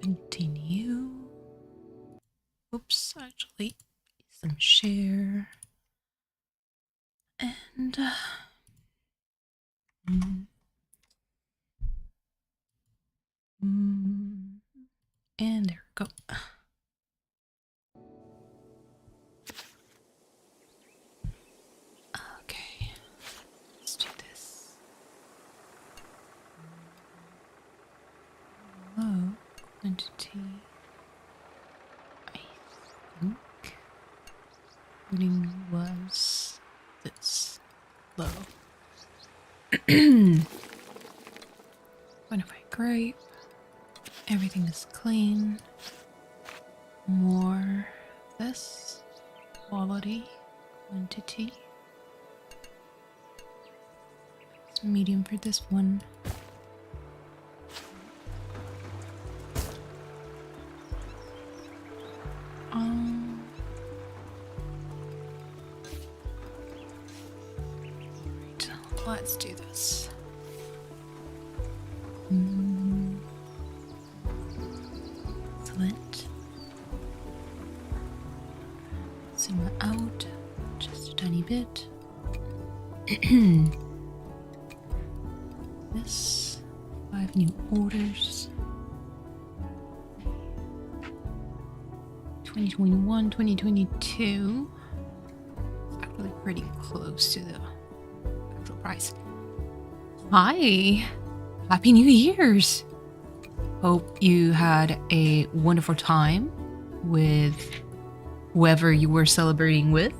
Continue. Oops, actually, some share. And, and there we go. Okay, let's do this. Low quantity. I think reading was this low. Bonafide grape. Everything is clean. More this quality quantity. It's medium for this one. Right, let's do this. Excellent. Simmer out just a tiny bit. This 5 new orders. 2021, 2022. It's actually pretty close to the actual price. Hi! Happy New Year's! Hope you had a wonderful time with whoever you were celebrating with.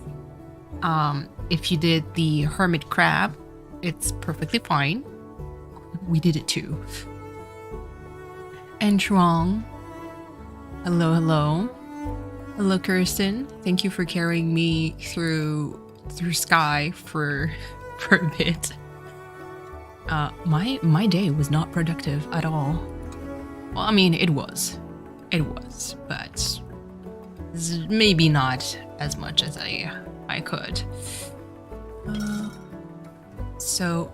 If you did the hermit crab, it's perfectly fine. We did it too. And Truong, hello, hello. Hello, Kirsten. Thank you for carrying me through Sky for a bit. My day was not productive at all. Well, I mean, it was, but maybe not as much as I could. So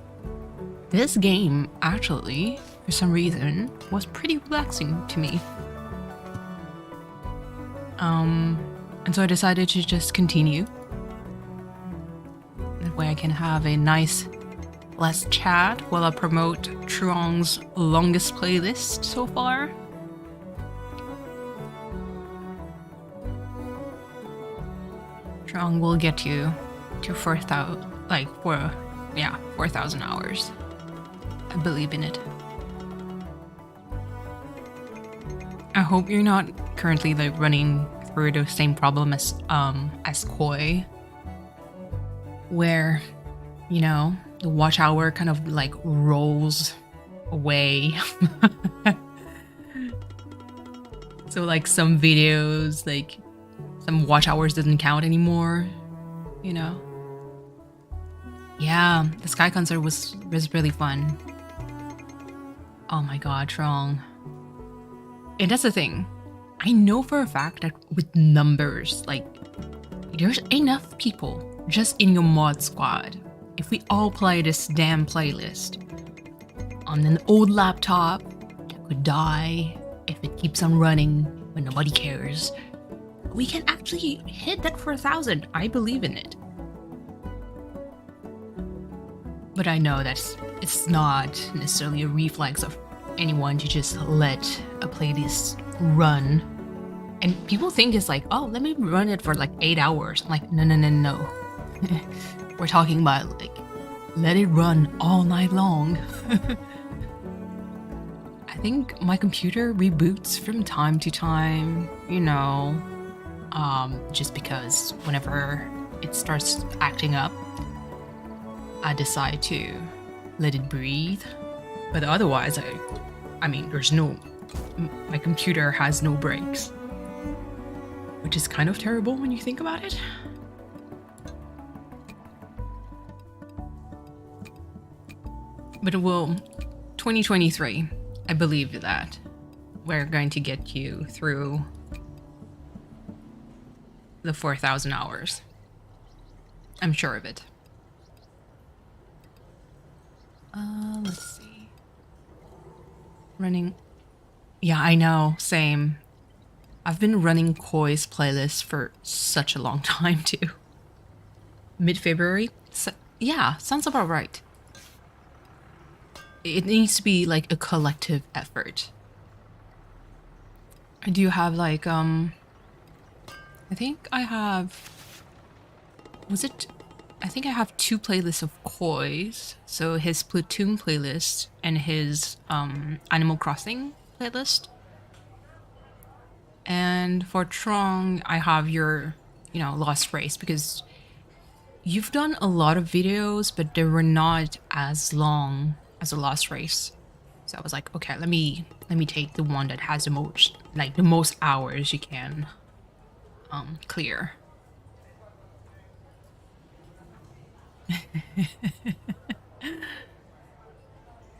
this game actually, for some reason, was pretty relaxing to me. And so I decided to just continue. That way I can have a nice less chat while I promote Truong's longest playlist so far. Truong will get you to 4,000, 4,000 hours. I believe in it. I hope you're not currently running through the same problem as Koi, where, the watch hour kind of rolls away. So some videos, some watch hours doesn't count anymore, Yeah, the Sky concert was really fun. Oh my god, Trong. And that's the thing. I know for a fact that with numbers, there's enough people just in your mod squad. If we all play this damn playlist on an old laptop that could die if it keeps on running when nobody cares, we can actually hit that 4,000. I believe in it. But I know that it's not necessarily a reflex of anyone to just let a playlist run. And people think it's oh, let me run it for 8 hours. I'm like, no. We're talking about let it run all night long. I think my computer reboots from time to time, just because whenever it starts acting up, I decide to let it breathe. But otherwise, I mean, my computer has no brakes, which is kind of terrible when you think about it. But 2023, I believe that we're going to get you through the 4,000 hours. I'm sure of it. Let's see. Running Yeah, I know. Same. I've been running Koi's playlist for such a long time too. Mid-February? So, yeah, sounds about right. It needs to be like a collective effort. I do have like I think I have was it I think I have two playlists of Koi's. So his Platoon playlist and his Animal Crossing playlist. And for Trong, I have your, Lost Race because you've done a lot of videos, but they were not as long as a Lost Race. So I was like, okay, let me take the one that has the most hours you can clear.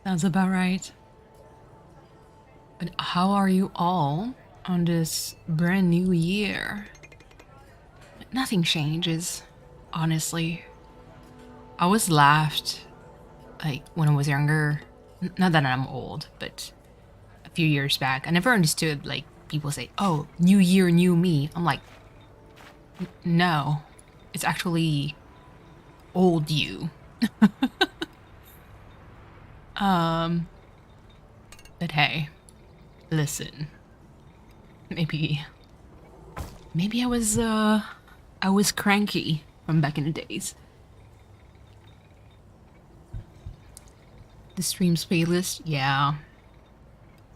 Sounds about right. But how are you all on this brand new year? Nothing changes, honestly. I always laughed like when I was younger. Not that I'm old, but a few years back, I never understood like people say, "Oh, new year, new me." I'm like, no, it's actually old you. But hey, listen, maybe maybe I was cranky from back in the days. The streams playlist, yeah.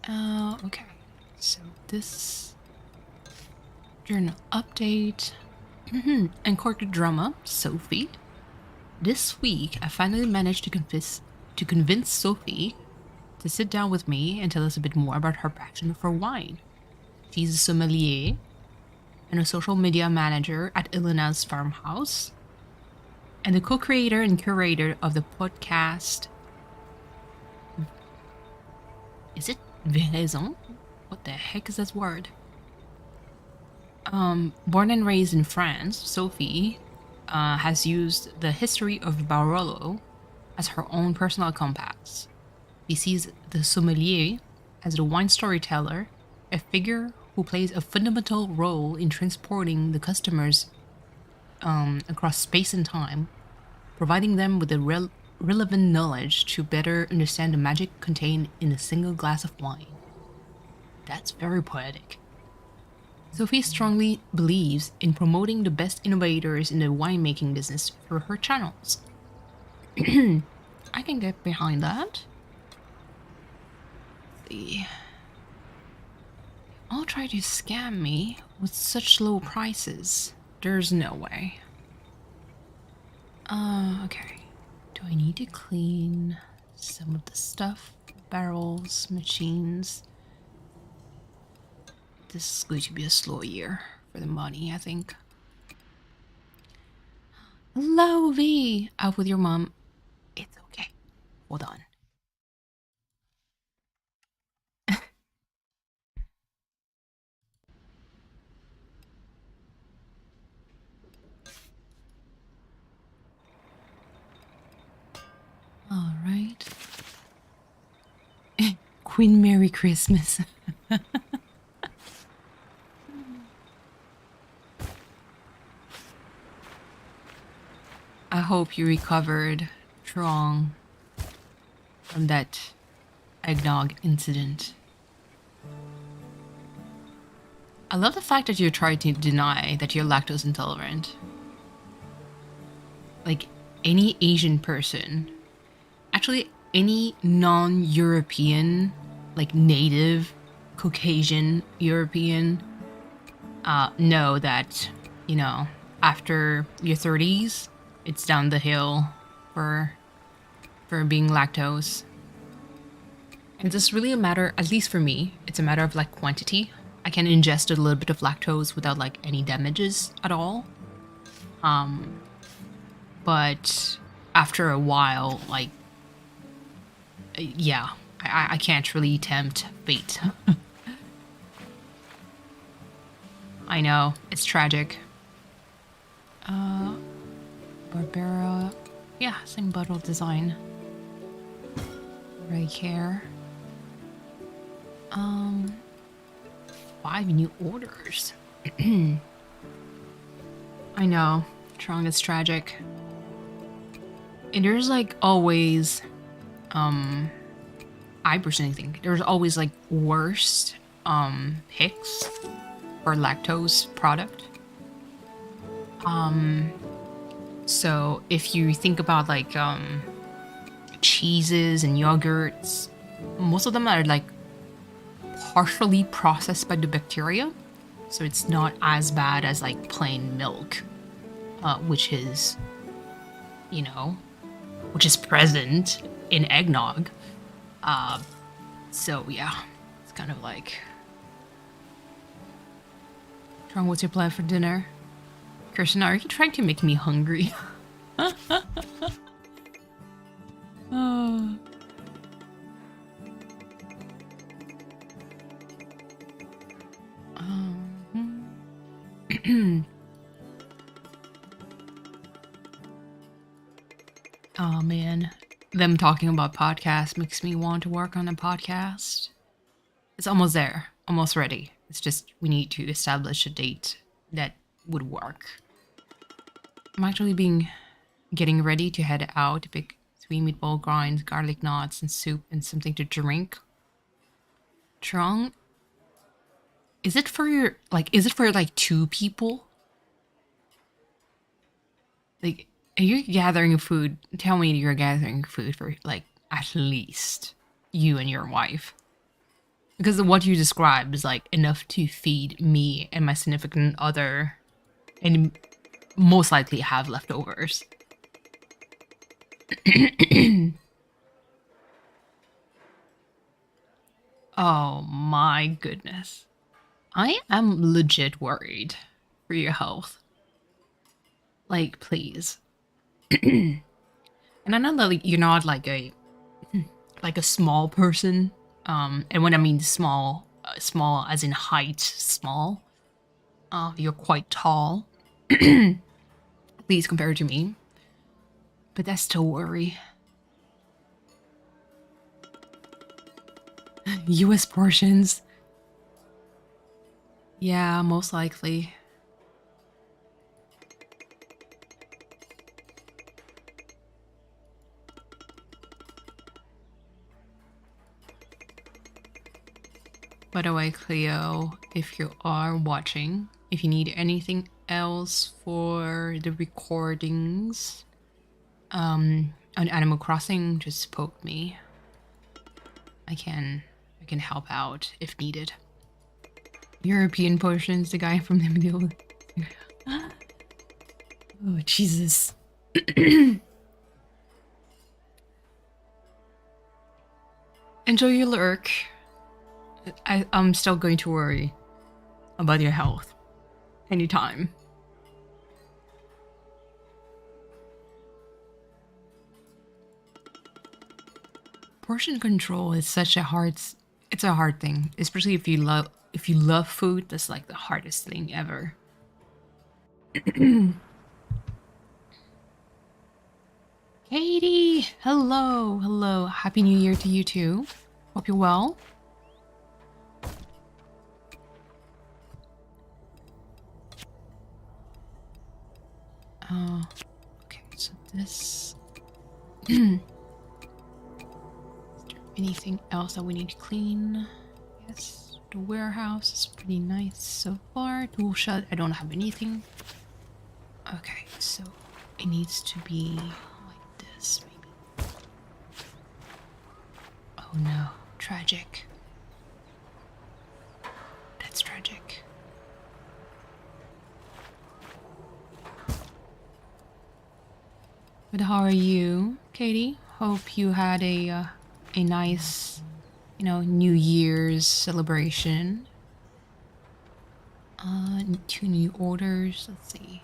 Okay. So this journal update. And corked drama, Sophie. This week, I finally managed to convince Sophie to sit down with me and tell us a bit more about her passion for wine. She's a sommelier and a social media manager at Elena's farmhouse, and the co-creator and curator of the podcast. Is it Veraison? What the heck is this word? Born and raised in France, Sophie has used the history of Barolo as her own personal compass. She sees the sommelier as the wine storyteller, a figure who plays a fundamental role in transporting the customers across space and time, providing them with the relevant knowledge to better understand the magic contained in a single glass of wine. That's very poetic. Sophie strongly believes in promoting the best innovators in the winemaking business through her channels. I can get behind that. Let's see. All try to scam me with such low prices. There's no way. Okay. Do I need to clean some of the stuff? Barrels, machines. This is going to be a slow year for the money, I think. Hello, V. Out with your mom. It's okay. Hold on. All right. Queen Merry Christmas. I hope you recovered strong from that eggnog incident. I love the fact that you tried to deny that you're lactose intolerant. Like any Asian person, actually any non-European, like native Caucasian European, know that, after your 30s, it's down the hill for being lactose. And it's really a matter, at least for me, it's a matter of like quantity. I can ingest a little bit of lactose without like any damages at all. But after a while, like, yeah, I can't really tempt fate. I know, it's tragic. Barbera, yeah, same bottle design. Ray care. 5 new orders. I know, Trong is tragic. And there's like always, I personally think there's always like worst picks for lactose product. So if you think about like cheeses and yogurts, most of them are like partially processed by the bacteria, so it's not as bad as like plain milk, which is, you know, which is present in eggnog. So yeah, it's kind of like, Trong, what's your plan for dinner? Kirsten, are you trying to make me hungry? Oh. Oh man, them talking about podcasts makes me want to work on a podcast. It's almost there, almost ready. It's just we need to establish a date that would work. I'm actually getting ready to head out to pick 3 meatball grinds, garlic knots, and soup, and something to drink. Trong, is it for like 2 people? Like, are you gathering food? Tell me you're gathering food for like at least you and your wife. Because what you described is like enough to feed me and my significant other, and most likely have leftovers. Oh my goodness. I am legit worried for your health. Like, please. And I know that you're not like a small person. And when I mean small, small as in height, small. You're quite tall. Please compare to me. But that's still worry. US portions. Yeah, most likely. By the way, Cleo, if you are watching, if you need anything else for the recordings on Animal Crossing, just poke me. I can help out if needed. European potions, the guy from the middle. Oh, Jesus. Enjoy your lurk. I'm still going to worry about your health anytime. Portion control is such a hard thing, especially if you love food. That's like the hardest thing ever. Katie, hello. Happy New Year to you too. Hope you're well. Okay, so this. Is there anything else that we need to clean? Yes, the warehouse is pretty nice so far. Tool shed, I don't have anything. Okay, so it needs to be like this, maybe. Oh no, tragic. That's tragic. But how are you, Katie? Hope you had a nice, New Year's celebration. 2 new orders. Let's see.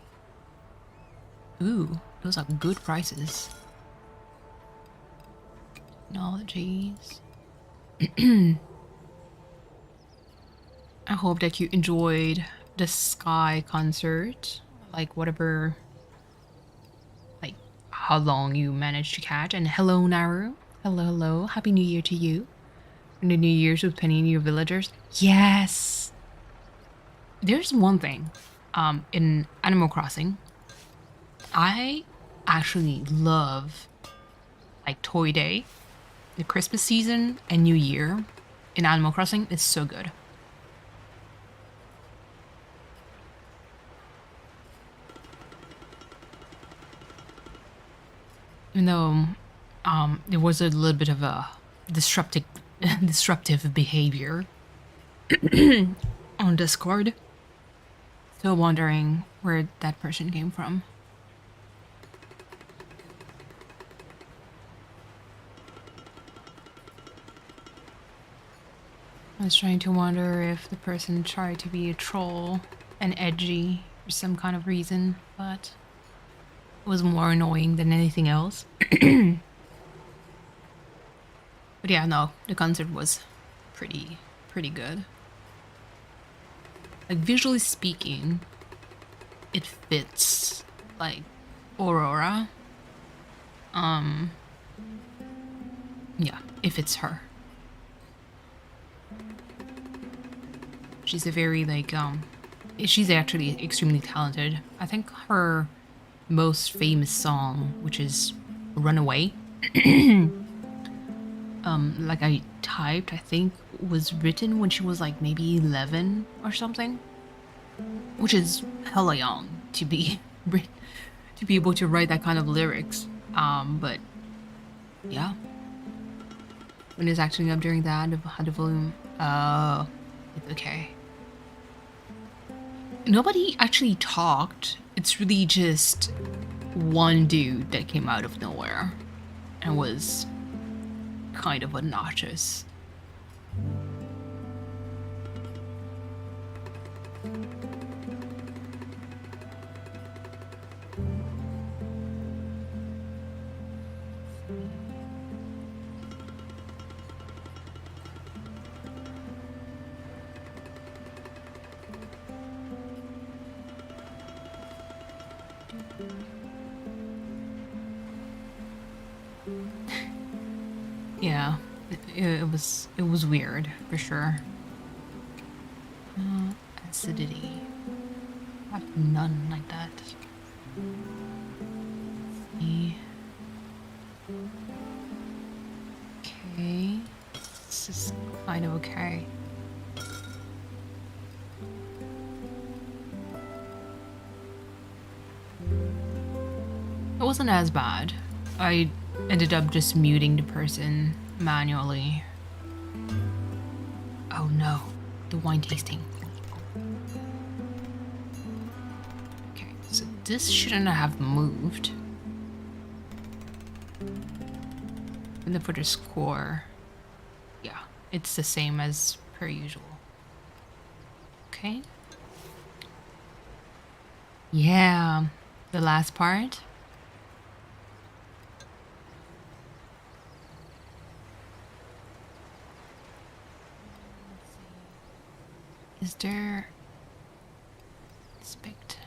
Ooh, those are good prices. Technologies. I hope that you enjoyed the Sky concert. Like whatever, like how long you managed to catch. And hello, Naru. Hello. Happy New Year to you. And the New Year's with Penny and your villagers. Yes. There's one thing, in Animal Crossing, I actually love like Toy Day, the Christmas season, and New Year in Animal Crossing is so good. Even though there was a little bit of a disruptive disruptive behavior on Discord. Still wondering where that person came from. I was trying to wonder if the person tried to be a troll and edgy for some kind of reason, but it was more annoying than anything else. But yeah, no, the concert was pretty good. Like visually speaking, it fits like Aurora. Yeah, if it's her. She's a very like she's actually extremely talented. I think her most famous song, which is Runaway, like I typed, I think was written when she was like maybe 11 or something, which is hella young to be to be able to write that kind of lyrics. But yeah, when it's acting up during that, the volume, it's okay. Nobody actually talked. It's really just one dude that came out of nowhere and was kind of obnoxious. Yeah, it was weird for sure. Acidity. I have none like that. See. Okay, this is kind of okay. It wasn't as bad. I ended up just muting the person manually. Oh no, the wine tasting. Okay, so this shouldn't have moved. And then for the score, yeah, it's the same as per usual. Okay. Yeah, the last part. Is there... Inspect.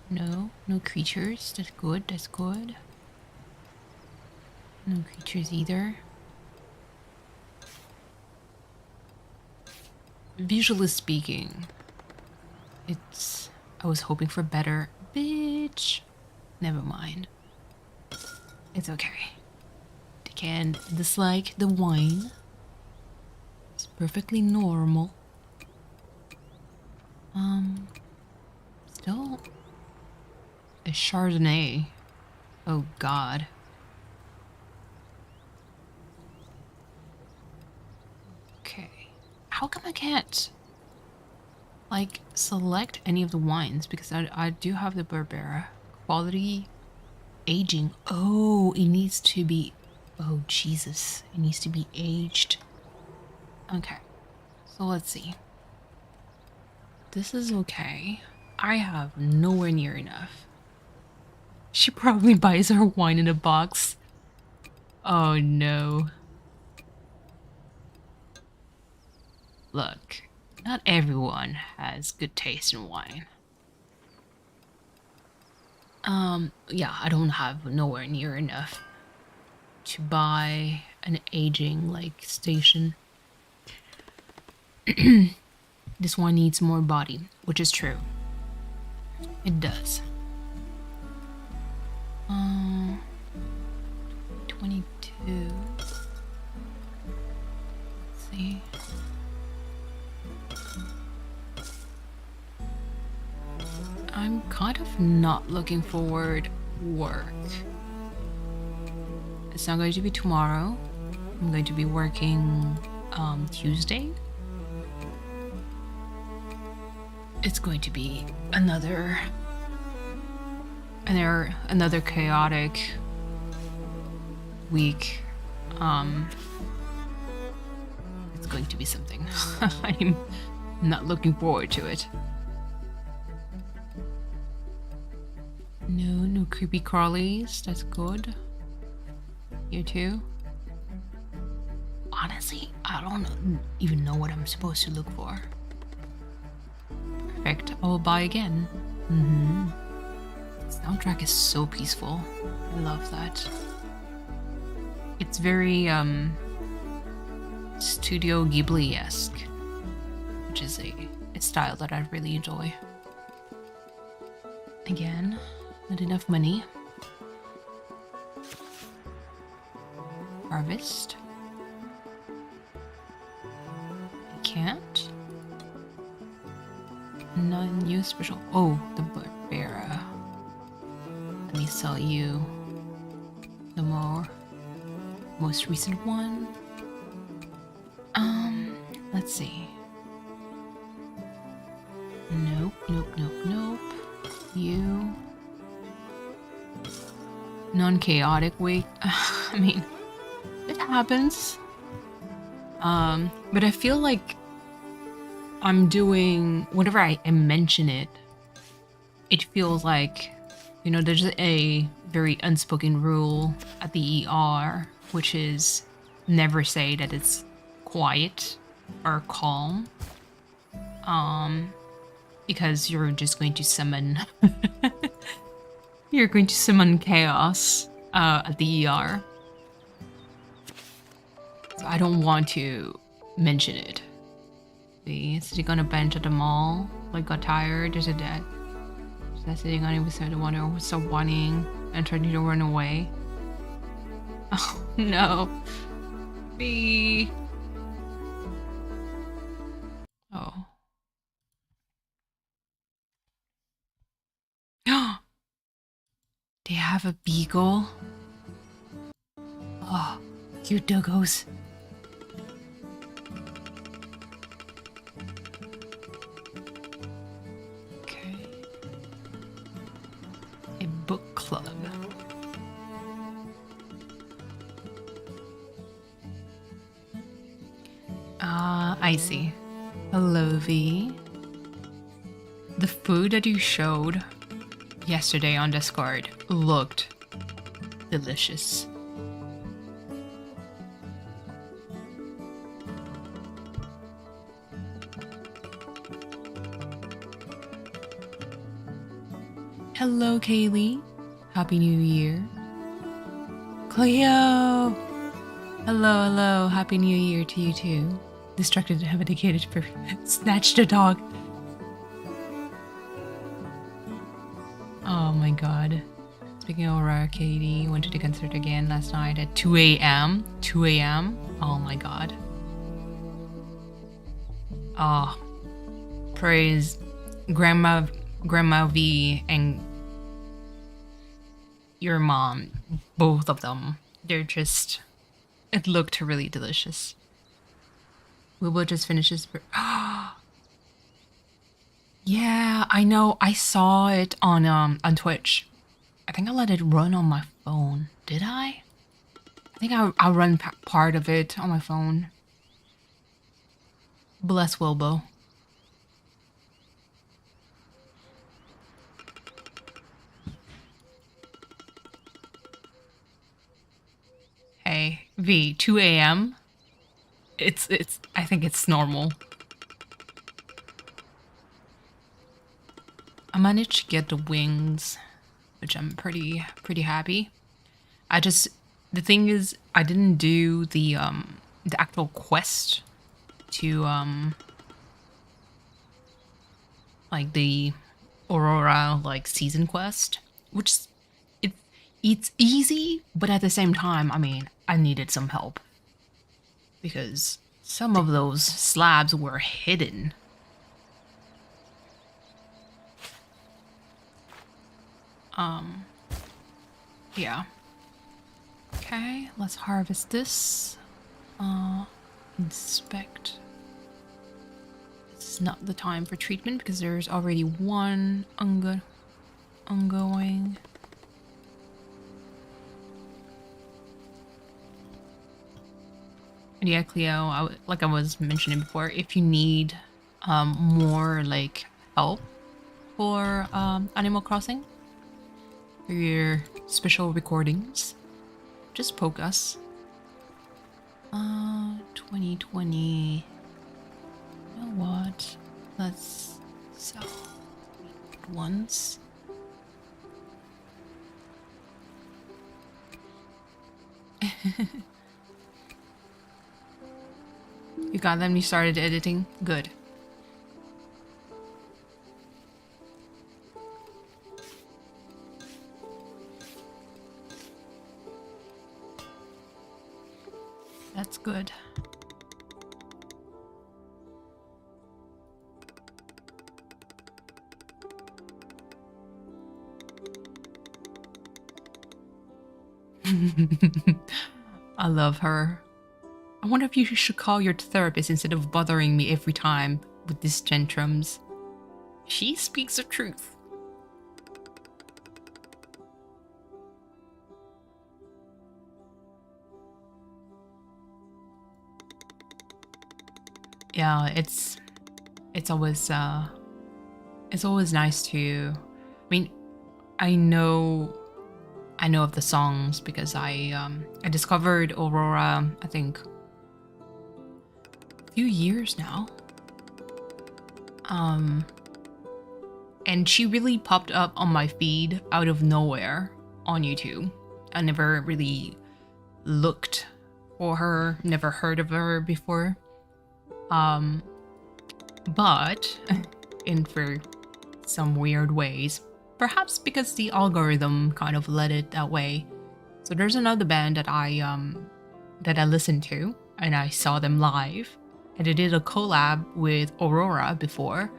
No, no creatures. That's good, that's good. No creatures either. Visually speaking, it's... I was hoping for better. Bitch! Never mind. It's okay. They can dislike the wine. It's perfectly normal. Still a Chardonnay. Oh god. Okay. How come I can't like select any of the wines? Because I do have the Barbera. Quality aging. Oh, it needs to be... Oh Jesus. It needs to be aged. Okay. So let's see. This is okay. I have nowhere near enough. She probably buys her wine in a box. Oh no. Look, not everyone has good taste in wine. Yeah, I don't have nowhere near enough to buy an aging like station. This one needs more body, which is true. It does. 22. Let's see. I'm kind of not looking forward work. It's not going to be tomorrow. I'm going to be working Tuesday. It's going to be another chaotic week. It's going to be something. I'm not looking forward to it. No creepy crawlies. That's good. You too. Honestly, I don't even know what I'm supposed to look for. Perfect. I will buy again. Soundtrack is so peaceful. I love that. It's very Studio Ghibli-esque, which is a style that I really enjoy. Again, not enough money. Harvest. I can't. Non-new special. Oh, the Barbera. Let me sell you the most recent one. Let's see. Nope. You. Non-chaotic weight. I mean, it happens. But I feel like I'm doing, whenever I mention it, it feels like, you know, there's a very unspoken rule at the ER, which is never say that it's quiet or calm. Because you're just going to summon you're going to summon chaos at the ER. So I don't want to mention it. See, sitting on a bench at the mall, like got tired, there's a dead. She's sitting on it beside the one who was so whining and trying to run away. Oh no. B. Oh. They have a beagle. Oh, cute doggos. Okay. A book club. I see. Hello, V. The food that you showed yesterday on Discord looked delicious. Hello, Kaylee. Happy New Year. Cleo! Hello. Happy New Year to you too. Distracted and have indicated for snatched a dog. Oh my god. Speaking of Aurora, Katie went to the concert again last night at 2 a.m. 2 a.m. Oh my god. Oh. Praise Grandma V and your mom. Both of them. They're just... It looked really delicious. We will just finish this. Yeah, I know. I saw it on Twitch. I think I let it run on my phone. Did I? I think I'll run part of it on my phone. Bless Wilbo. Hey, V, 2 a.m. It's I think it's normal. I managed to get the wings, which I'm pretty happy. The thing is, I didn't do the actual quest to like the Aurora like season quest, which it it's easy, but at the same time, I mean, I needed some help because some of those slabs were hidden. Yeah. Okay, let's harvest this. Inspect. This is not the time for treatment because there's already one ongoing. And yeah, Cleo, like I was mentioning before, if you need more like help for Animal Crossing, for your special recordings, just poke us. 2020. You know what? Let's sell once. You got them? You started editing? Good. That's good. I love her. I wonder if you should call your therapist instead of bothering me every time with these tantrums. She speaks the truth. Yeah, it's always nice to. I mean, I know of the songs because I discovered Aurora, I think, a few years now. And she really popped up on my feed out of nowhere on YouTube. I never really looked for her, never heard of her before. But in for some weird ways, perhaps because the algorithm kind of led it that way. So there's another band that I listened to, and I saw them live, and they did a collab with Aurora before,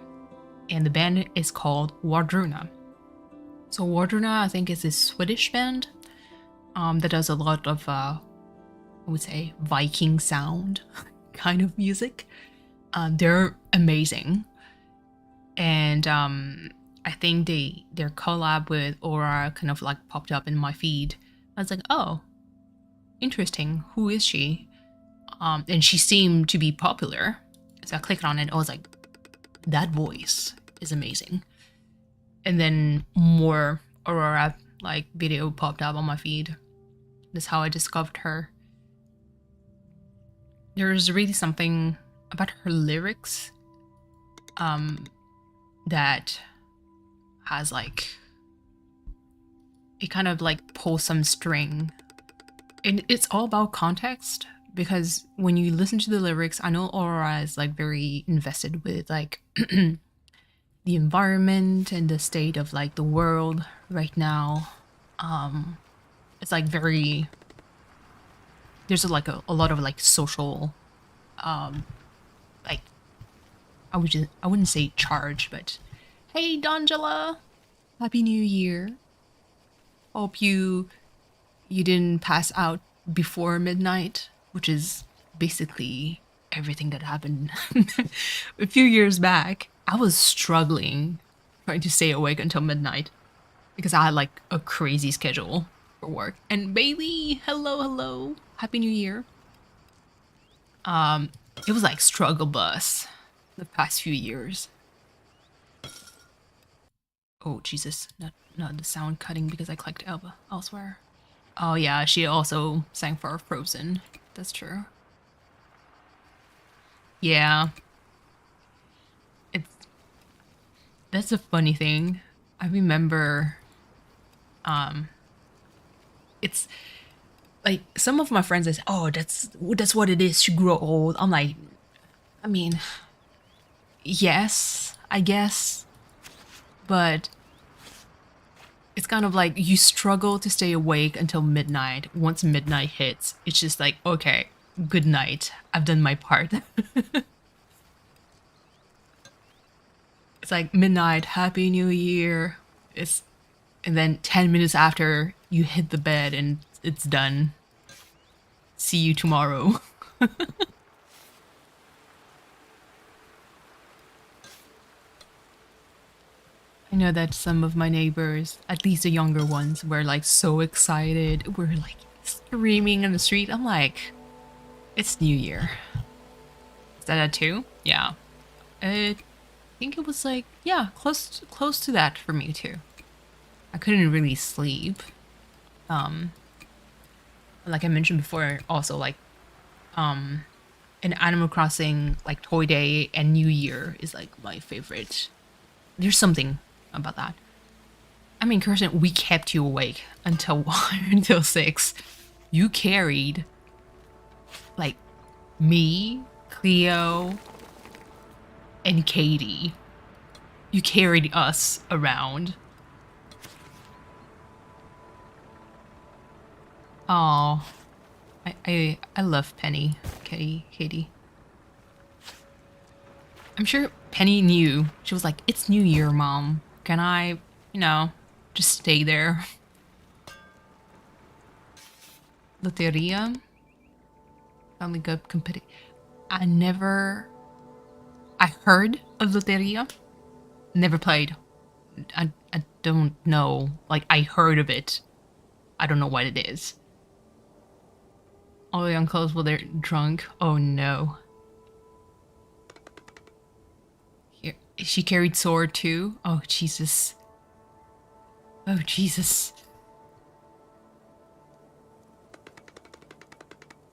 and the band is called Wardruna. So Wardruna, I think, is a Swedish band that does a lot of I would say Viking sound kind of music. They're amazing, and I think their collab with Aura kind of like popped up in my feed. I was like, oh, interesting. Who is she? And she seemed to be popular, so I clicked on it. I was like, that voice is amazing. And then more Aurora like video popped up on my feed. That's how I discovered her. There's really something about her lyrics that has like, it kind of like pulls some string, and it's all about context, because when you listen to the lyrics, I know Aurora is like very invested with like the environment and the state of like the world right now. It's like very, there's like a lot of like social like I wouldn't say charge, but hey Dangela, Happy New Year. Hope you didn't pass out before midnight, which is basically everything that happened a few years back. I was struggling trying to stay awake until midnight because I had like a crazy schedule for work. And Bailey, hello, Happy New Year. It was like struggle bus the past few years. Oh Jesus, not the sound cutting because I clicked elsewhere. Oh yeah, she also sang for Frozen. That's true. Yeah. That's a funny thing. I remember it's like some of my friends say, "Oh, that's what it is to grow old." I'm like, I mean, yes, I guess, but it's kind of like you struggle to stay awake until midnight. Once midnight hits, it's just like, okay, good night. I've done my part. It's like midnight, Happy New Year. And then 10 minutes after you hit the bed and it's done. See you tomorrow. I know that some of my neighbors, at least the younger ones, were like so excited. We're like screaming in the street. I'm like, it's New Year. Is that a 2? Yeah. I think it was like, yeah, close to that for me too. I couldn't really sleep. Like I mentioned before, also like in Animal Crossing, like Toy Day and New Year is like my favorite. There's something about that. I mean, Kirsten, we kept you awake until until 6. You carried like me, Cleo, and Katie. You carried us around. Oh, I love Penny, Katie. I'm sure Penny knew. She was like, "It's New Year, Mom. Can I, just stay there?" Loteria, Family Cup competition. I heard of Loteria. Never played. I don't know. Like I heard of it. I don't know what it is. All the uncles were there drunk. Oh no. Here, she carried sword too. Oh Jesus. Oh Jesus.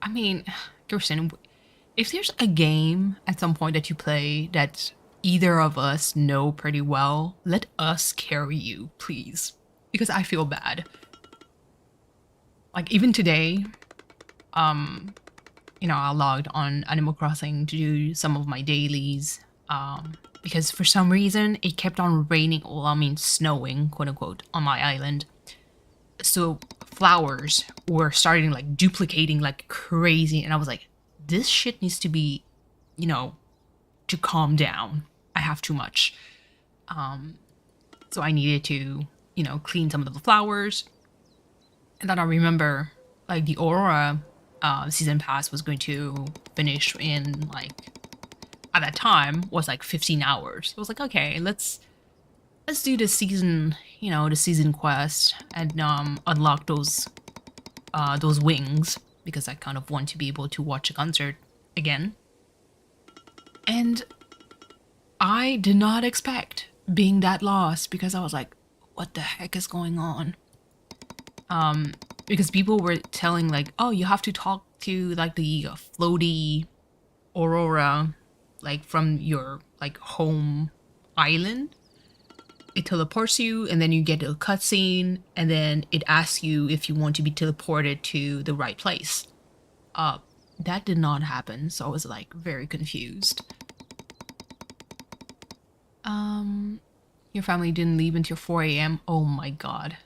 I mean, Kirsten, if there's a game at some point that you play that either of us know pretty well, let us carry you, please. Because I feel bad. Like even today, I logged on Animal Crossing to do some of my dailies. Because for some reason it kept on raining, snowing, quote unquote, on my island. So flowers were starting like duplicating like crazy, and I was like, this shit needs to be, to calm down. I have too much. So I needed to, clean some of the flowers. And then I remember like the Aurora season pass was going to finish in like, at that time was like 15 hours. I was like, okay, let's do the season, the season quest and unlock those wings, because I kind of want to be able to watch a concert again. And I did not expect being that lost, because I was like, what the heck is going on? Because people were telling like, oh, you have to talk to like the floaty Aurora, like from your like home island. It teleports you, and then you get a cutscene, and then it asks you if you want to be teleported to the right place. That did not happen, so I was like very confused. Your family didn't leave until 4 a.m. Oh my god.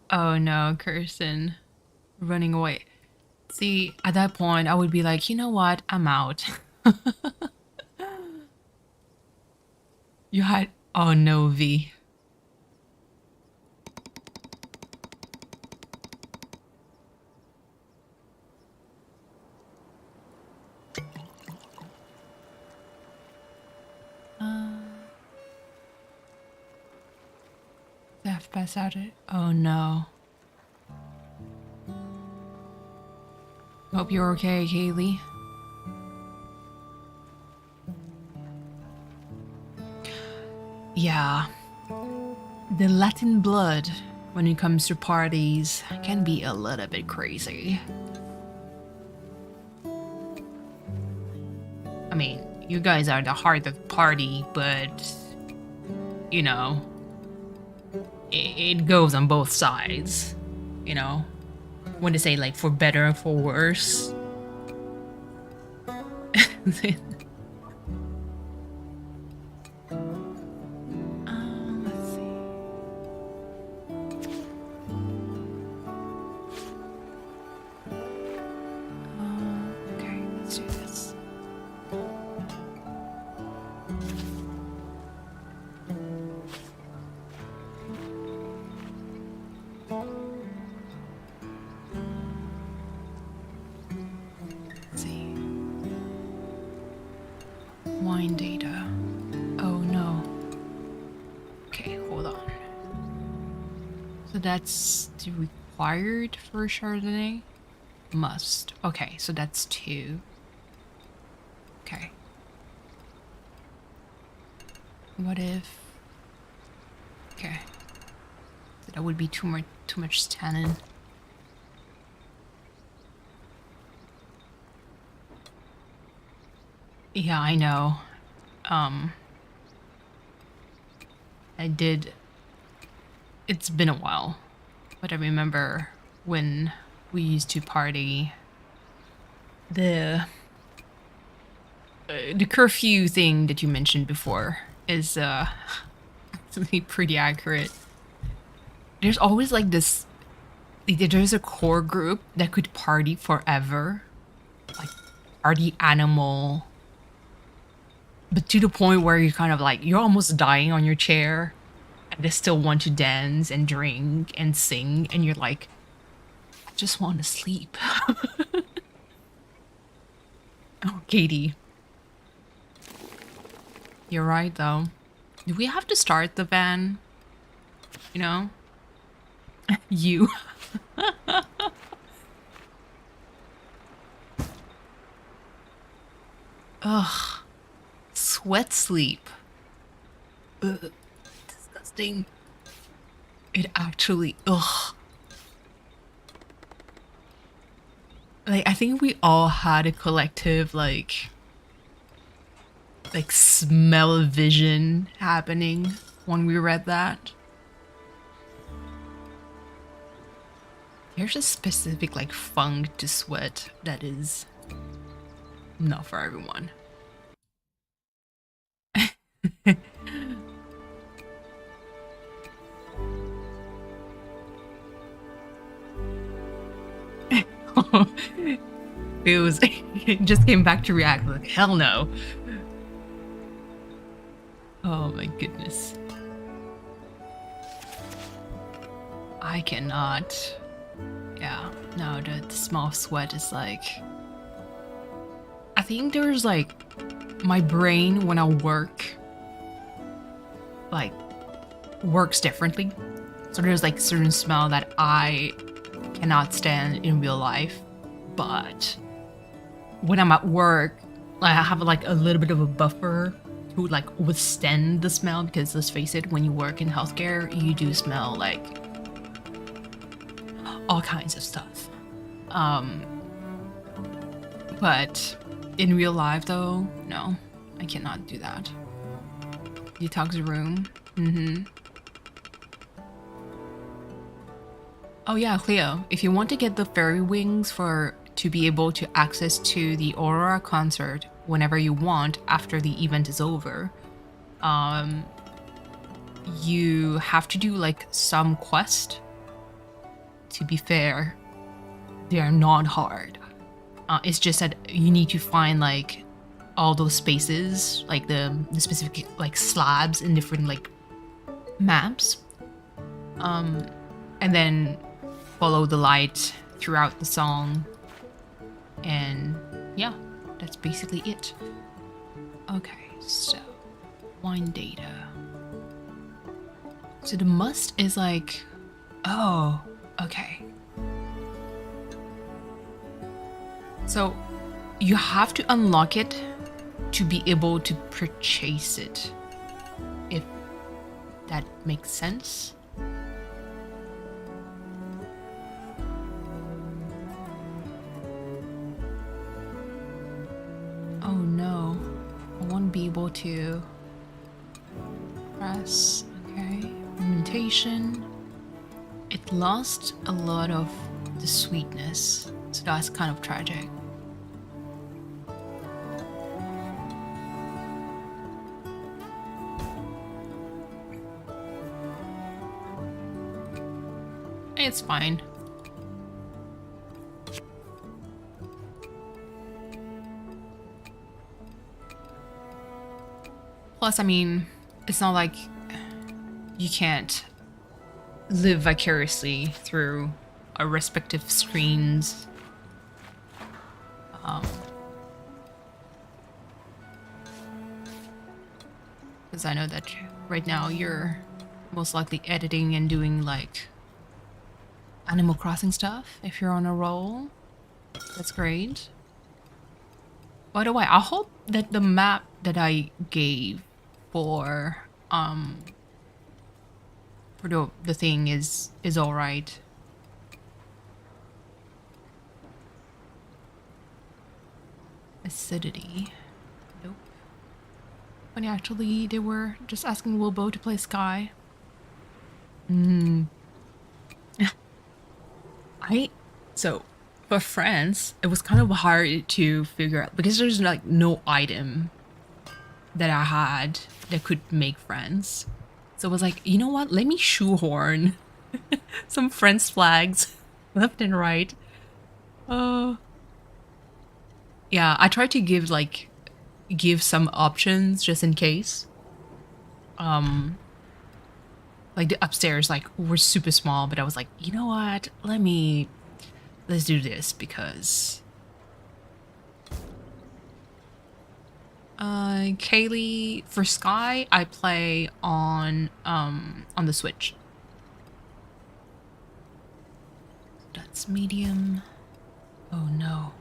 Oh no, Kirsten. Running away. See, at that point, I would be like, you know what? I'm out. You had... Oh no, V. Have passed out it. Oh no. Hope you're okay, Kaylee. Yeah. The Latin blood, when it comes to parties, can be a little bit crazy. I mean, you guys are the heart of the party, but, it goes on both sides, when they say like for better or for worse. Let's see. Okay, let's do this. Let's see. Wine data. Oh no. Okay, hold on. So that's the required for Chardonnay? Must. Okay, so that's 2. Okay. What if... Okay. So that would be too much tannin. Yeah, I know. I did... It's been a while, but I remember when we used to party, the curfew thing that you mentioned before is actually pretty accurate. There's always like this, there's a core group that could party forever, like party animal, but to the point where you're kind of like, you're almost dying on your chair and they still want to dance and drink and sing, and you're like, I just want to sleep. Oh, Katie. You're right, though. Do we have to start the van? You know? You. Ugh. Sweat sleep. Ugh. Disgusting. It actually... Ugh. Like, I think we all had a collective, like smell vision happening when we read that. There's a specific like funk to sweat that is not for everyone. It just came back to react like, hell no. Oh my goodness. I cannot. Yeah, no, the smell of sweat is like... I think there's like... My brain, when I work, like, works differently. So there's like certain smell that I cannot stand in real life. But when I'm at work, I have like a little bit of a buffer to like withstand the smell, because let's face it, when you work in healthcare, you do smell like all kinds of stuff. But in real life though, no, I cannot do that. Detox room. Oh yeah, Cleo, if you want to get the fairy wings to be able to access to the Aurora concert whenever you want after the event is over, you have to do like some quest. To be fair, they are not hard. It's just that you need to find like all those spaces, like the specific like slabs in different like maps, and then follow the light throughout the song, and yeah, that's basically it. Okay, so wine data. So the must is like, oh, okay. So you have to unlock it to be able to purchase it, if that makes sense. Oh no, I won't be able to press. Okay, fermentation. It lost a lot of the sweetness, so that's kind of tragic. It's fine. Plus, I mean, it's not like you can't live vicariously through our respective screens. Because I know that right now you're most likely editing and doing like Animal Crossing stuff if you're on a roll. That's great. By the way, I hope that the map that I gave for the thing is all right. Acidity. Nope. When actually they were just asking Wilbo to play Sky. So for friends, it was kind of hard to figure out because there's like no item that I had that could make friends. So it was like, you know what? Let me shoehorn some friends flags left and right. Yeah, I tried to give some options just in case. Like the upstairs were super small, but I was like, you know what? Let's do this because Kaylee, for Sky, I play on the Switch. That's medium. Oh no.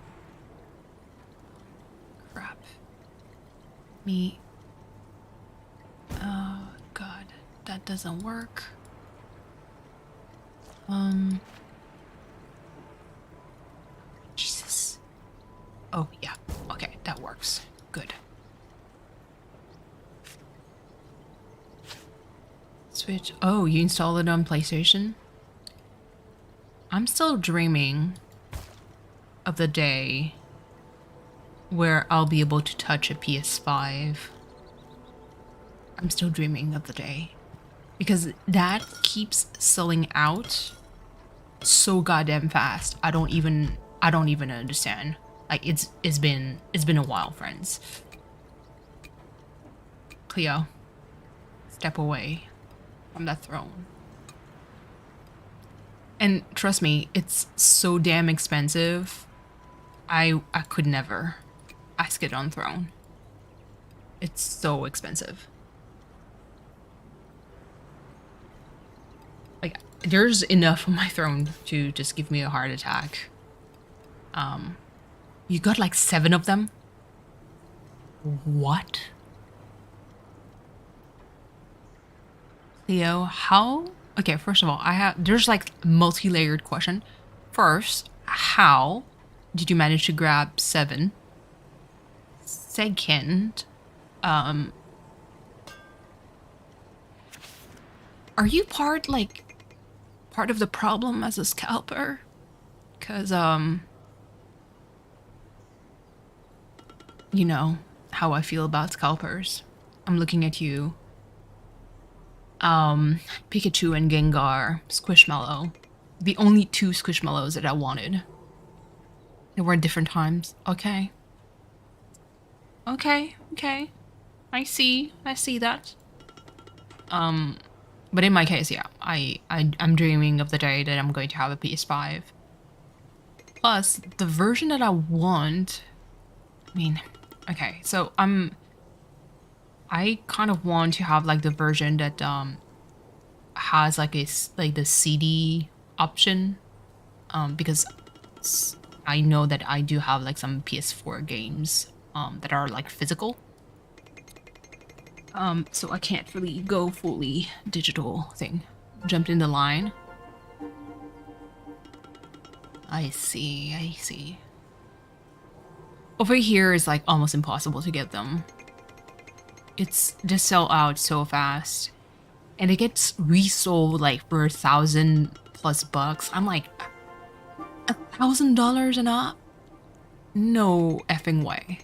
Crap. Oh god, that doesn't work. Jesus. Oh yeah, okay, that works. Good. Switch. Oh, you installed it on PlayStation? I'm still dreaming of the day where I'll be able to touch a PS5. I'm still dreaming of the day. Because that keeps selling out so goddamn fast. I don't even understand. Like it's been a while, friends. Cleo, step away from that throne. And trust me, it's so damn expensive. I could never ask it on throne. It's so expensive. Like there's enough on my throne to just give me a heart attack. You got like 7 of them? What? Theo, how? Okay, first of all, there's like multi-layered question. First, how did you manage to grab 7? Second, are you part of the problem as a scalper? Cause you know how I feel about scalpers. I'm looking at you. Pikachu and Gengar, Squishmallow. The only 2 Squishmallows that I wanted. They were at different times. Okay. Okay. I see that. But in my case, yeah, I'm dreaming of the day that I'm going to have a PS5. Plus, the version that I want, I mean, okay, so I kind of want to have like the version that has like the CD option, because I know that I do have like some PS4 games that are like physical. So I can't really go fully digital thing. Jumped in the line. I see. Over here is like almost impossible to get them. It's just sell out so fast. And it gets resold like for $1,000+ I'm like, $1,000 and up? No effing way.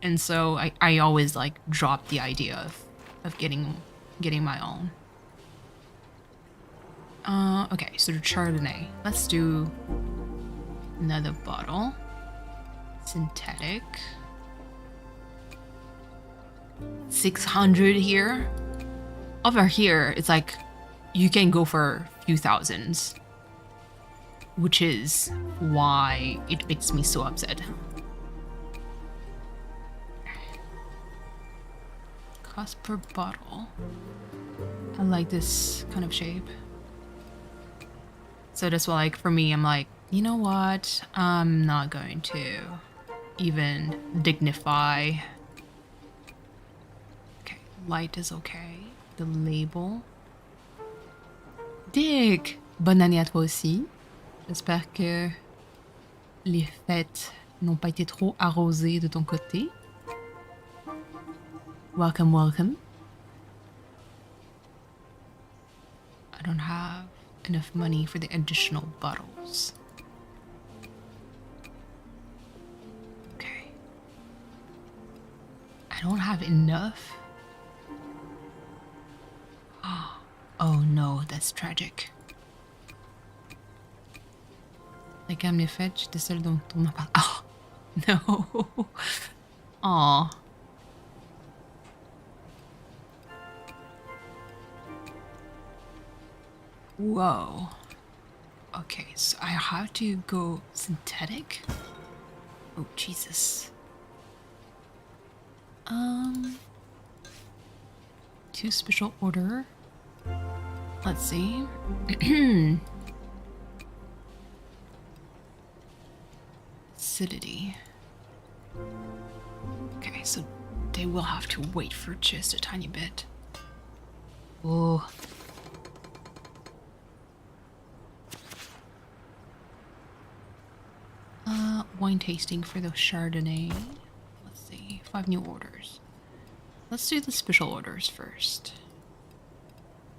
And so I always like drop the idea of getting my own. Okay, so the Chardonnay. Let's do another bottle. Synthetic. 600 here. Over here, it's like you can go for a few thousands, which is why it makes me so upset. Cost per bottle. I like this kind of shape. So that's why, like, for me, I'm like, you know what? I'm not going to even dignify. Okay, light is okay. The label. Dick! Bonne année à toi aussi. J'espère que les fêtes n'ont pas été trop arrosées de ton côté. Welcome, welcome. I don't have enough money for the additional bottles. Okay. I don't have enough. Oh no, that's tragic. La gamme des fêtes, j'étais celle dont on m'a parlé. Oh no. Aw. Whoa. Okay, so I have to go synthetic? Oh, Jesus. Two special order. Let's see. Acidity. Okay, so they will have to wait for just a tiny bit. Oh. Wine tasting for the Chardonnay. Let's see, 5 new orders. Let's do the special orders first.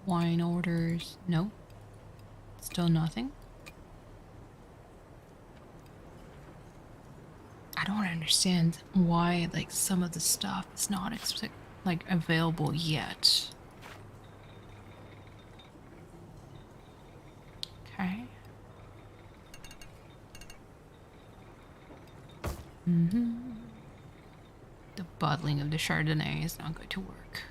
Wine orders, no. Still nothing. I don't understand why, like, some of the stuff is not like available yet. Okay. The bottling of the Chardonnay is not going to work.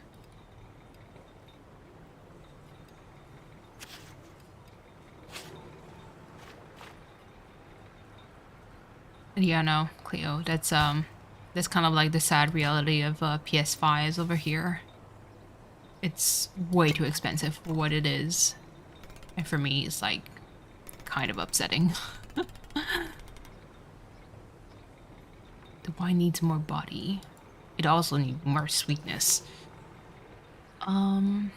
Yeah, no, Cleo, that's kind of like the sad reality of PS5s over here. It's way too expensive for what it is. And for me, it's like kind of upsetting. The wine needs more body. It also needs more sweetness. Okay.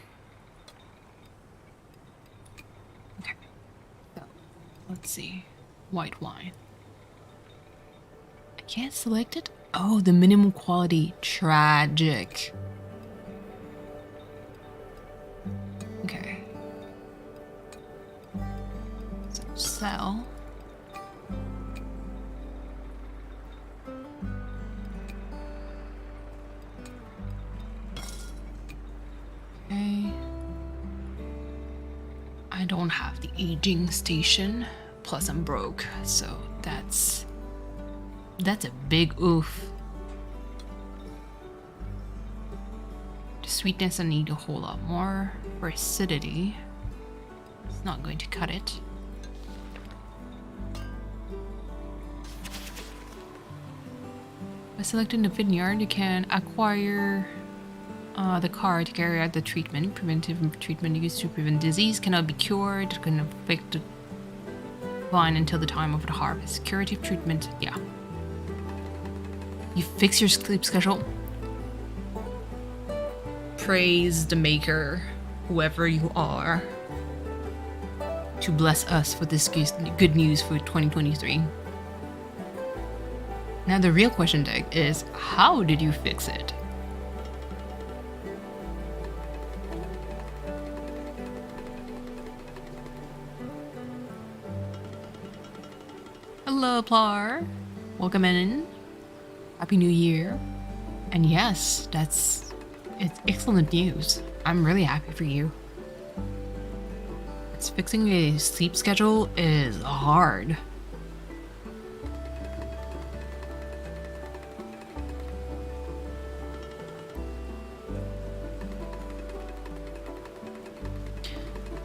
So, let's see. White wine. I can't select it? Oh, the minimum quality. Tragic. Okay. So, sell. Okay. I don't have the aging station, plus I'm broke, so that's a big oof. The sweetness I need a whole lot more. For acidity, it's not going to cut it. By selecting the vineyard, you can acquire the card to carry out the treatment. Preventive treatment used to prevent disease cannot be cured. It can affect the vine until the time of the harvest. Curative treatment, yeah. You fix your sleep schedule. Praise the maker, whoever you are, to bless us with this good news for 2023. Now the real question, Dick, is how did you fix it? Hello, Plar. Welcome in. Happy New Year. And yes, it's excellent news. I'm really happy for you. Fixing a sleep schedule is hard.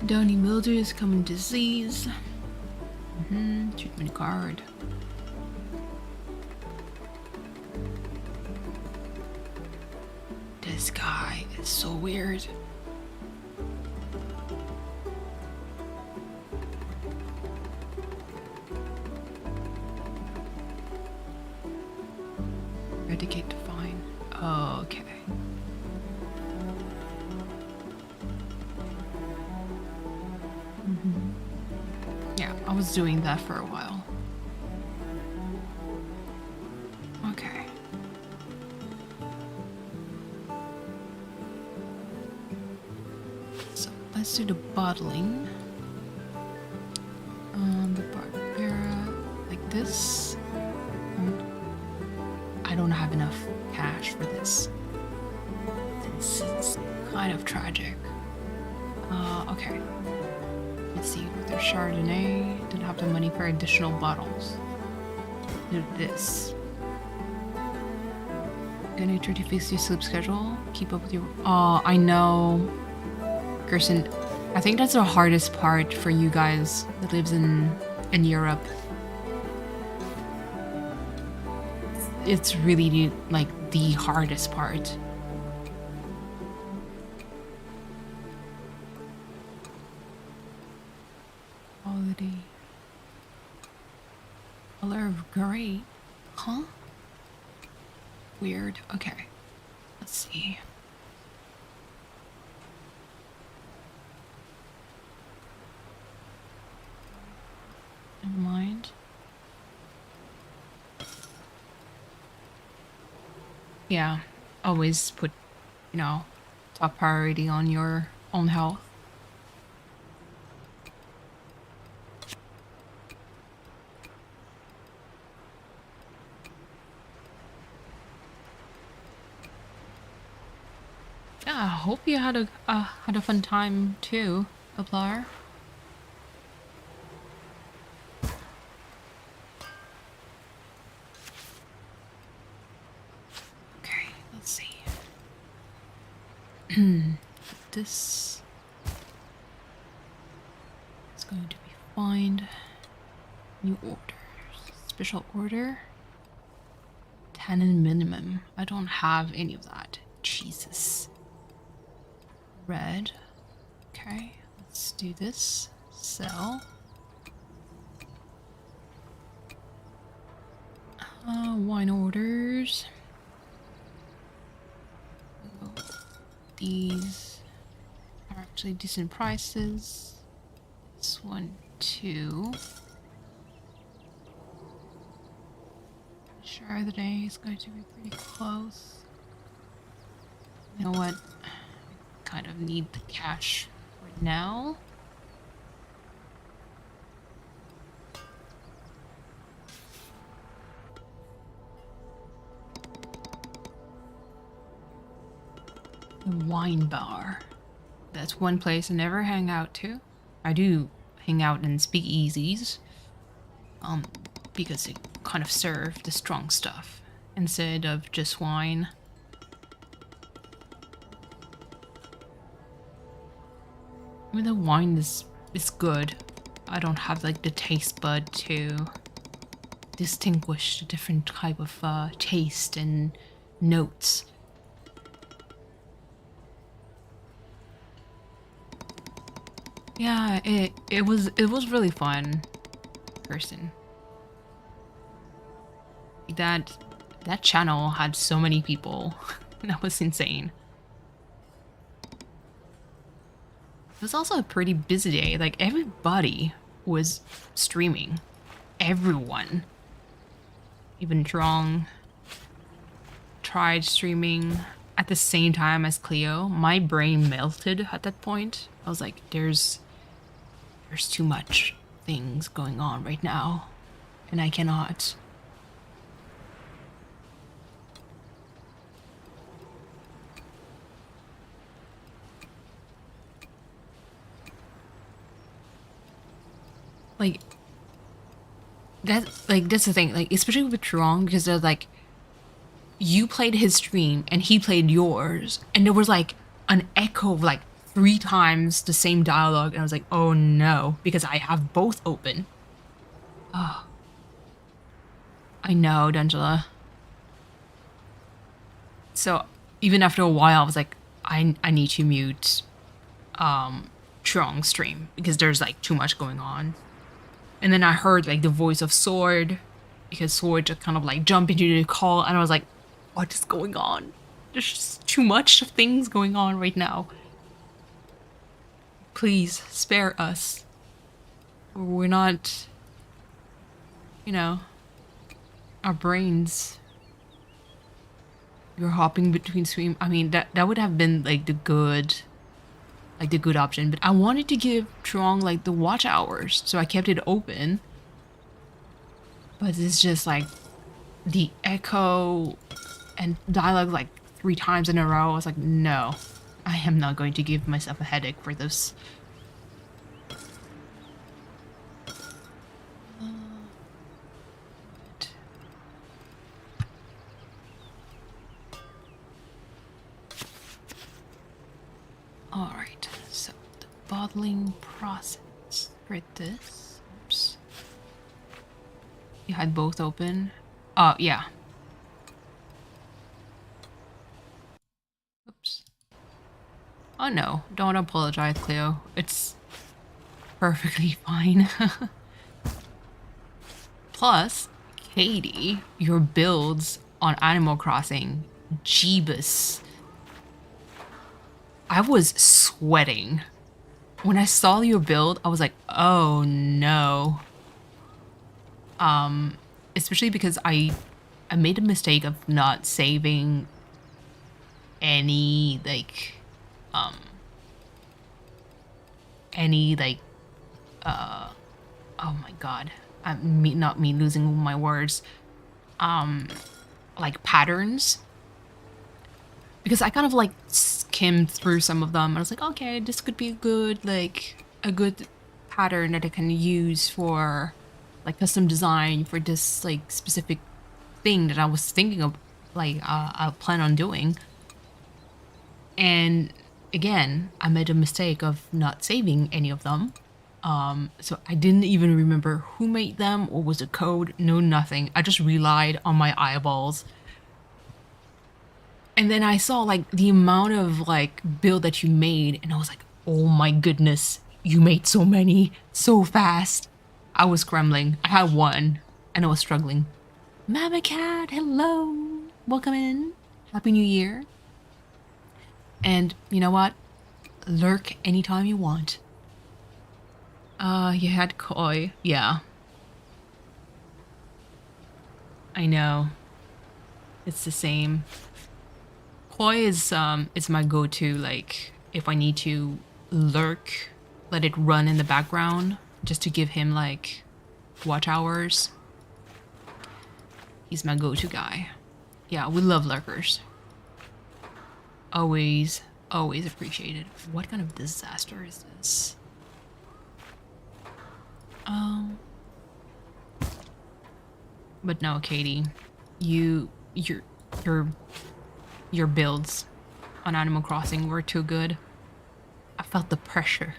Downy mildew is common disease. Treatment card. This guy is so weird. Eradicate to fine. Oh, okay. Yeah, I was doing that for a while. Okay. So let's do the bottling. The Barbera, like this. I don't have enough cash for this. It's kind of tragic. Okay. Let's see, with their Chardonnay, didn't have the money for additional bottles. Do this. Gonna try to fix your sleep schedule. Keep up with your. Oh, I know, Kirsten. I think that's the hardest part for you guys that lives in Europe. It's really like the hardest part. Quality. Color of gray. Huh? Weird. Okay. Let's see. Never mind. Yeah. Always put, you know, top priority on your own health. Yeah, I hope you had a fun time too, Aplar. Okay, let's see. This is going to be fine. New orders. Special order. Tannin minimum. I don't have any of that. Jesus. Red. Okay, let's do this. Sell. Wine orders. These are actually decent prices. This one too. Chardonnay is going to be pretty close. You know what? I kind of need the cash right now. The wine bar. That's one place I never hang out to. I do hang out in speakeasies. Because they kind of serve the strong stuff instead of just wine. I mean, the wine is good. I don't have like the taste bud to distinguish the different type of taste and notes. Yeah, it was really fun, Kirsten. That channel had so many people. That was insane. It was also a pretty busy day. Like everybody was streaming. Everyone. Even Trong tried streaming at the same time as Cleo. My brain melted at that point. I was like, there's too much things going on right now, and I cannot. Like that's the thing, like especially with Trong, because they're like you played his stream and he played yours, and there was like an echo of like 3 times the same dialogue, and I was like, oh no, because I have both open. Oh, I know, D'Angela. So even after a while, I was like, I need to mute Trong's stream because there's like too much going on. And then I heard like the voice of Sword, because Sword just kind of like jumped into the call, and I was like, what is going on? There's just too much things going on right now. Please spare us. We're not, you know, our brains. You're hopping between stream. I mean, that would have been like the good option. But I wanted to give Trong like the watch hours, so I kept it open. But it's just like the echo and dialogue like 3 times in a row. I was like, no, I am not going to give myself a headache for this. All right, so the bottling process for this. Oops. You had both open? Yeah. Oops. Oh no, don't apologize, Cleo. It's perfectly fine. Plus, Katie, your builds on Animal Crossing, Jeebus. I was sweating. When I saw your build, I was like, oh no. Especially because I made a mistake of not saving any like oh my god. Not me losing my words. Like patterns. Because I kind of like skimmed through some of them. I was like, okay, this could be a good pattern that I can use for like custom design for this like specific thing that I was thinking of, like I plan on doing. And again, I made a mistake of not saving any of them. So I didn't even remember who made them or was the code, no nothing. I just relied on my eyeballs. And then I saw like the amount of like build that you made, and I was like, oh my goodness, you made so many so fast. I was scrambling. I had one and I was struggling. Mama Cat, hello. Welcome in. Happy New Year. And you know what? Lurk anytime you want. You had Koi. Yeah. I know. It's the same. Koi is my go-to, like if I need to lurk, let it run in the background just to give him like watch hours. He's my go-to guy. Yeah, we love lurkers. Always appreciated. What kind of disaster is this? But no, Katie, your builds on Animal Crossing were too good. I felt the pressure.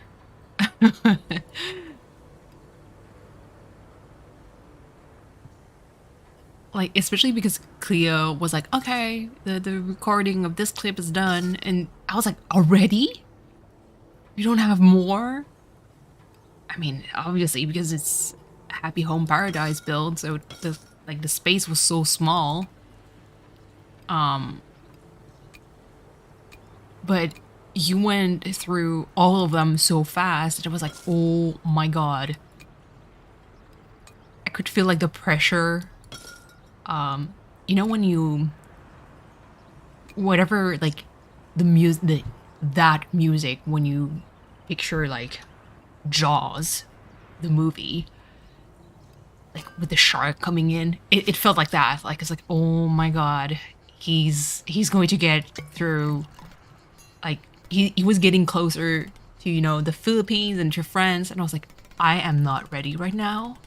Like, especially because Cleo was like, okay, the recording of this clip is done. And I was like, already? You don't have more? I mean, obviously, because it's a Happy Home Paradise build, so the space was so small. But you went through all of them so fast that I was like, oh my god. I could feel like the pressure. You know when you, whatever, like that music, when you picture like Jaws, the movie, like with the shark coming in, it felt like that. Like it's like, oh my god, he's going to get through. Like he was getting closer to, you know, the Philippines and to France, and I was like, I am not ready right now.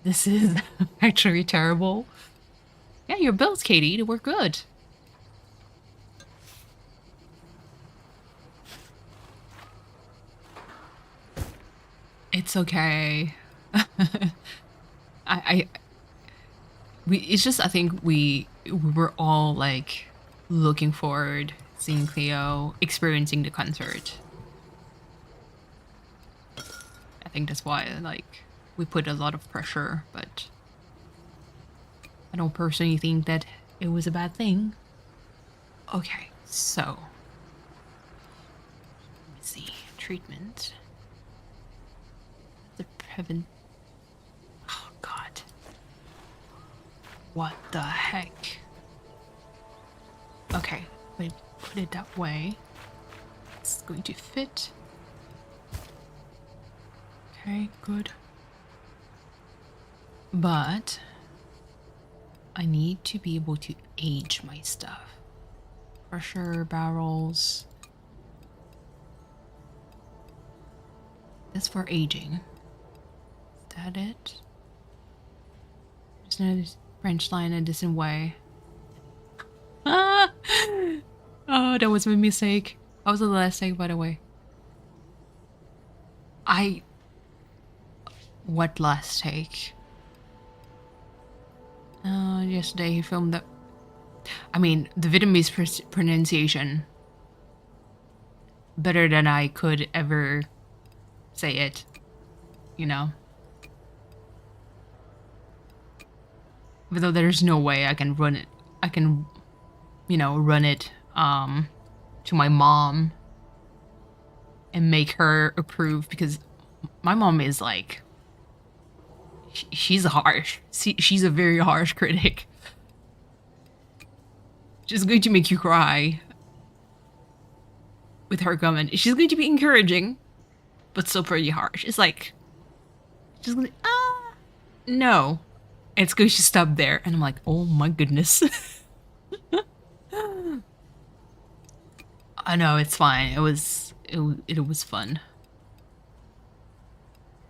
This is actually terrible. Yeah, your bills, Katie, they were good. It's okay. I it's just I think we were all like looking forward seeing Cleo experiencing the concert. I think that's why like we put a lot of pressure, but I don't personally think that it was a bad thing. Okay, so let me see. Treatment. The prevent. Oh god. What the heck? Okay, wait, put it that way. It's going to fit. Okay, good. But I need to be able to age my stuff. Pressure barrels. That's for aging. Is that it? There's no French line a decent way. Ah! Oh, that was my mistake. That was the last take, by the way. What last take? Yesterday he filmed that. I mean, the Vietnamese pronunciation. Better than I could ever say it. You know? Even though there's no way I can run it. I can, run it to my mom and make her approve, because my mom is like, she's harsh. She's a very harsh critic. She's going to make you cry with her comment. She's going to be encouraging, but still pretty harsh. It's like, she's going to, no. And it's going to stop there. And I'm like, oh my goodness. I know, it's fine. It was fun.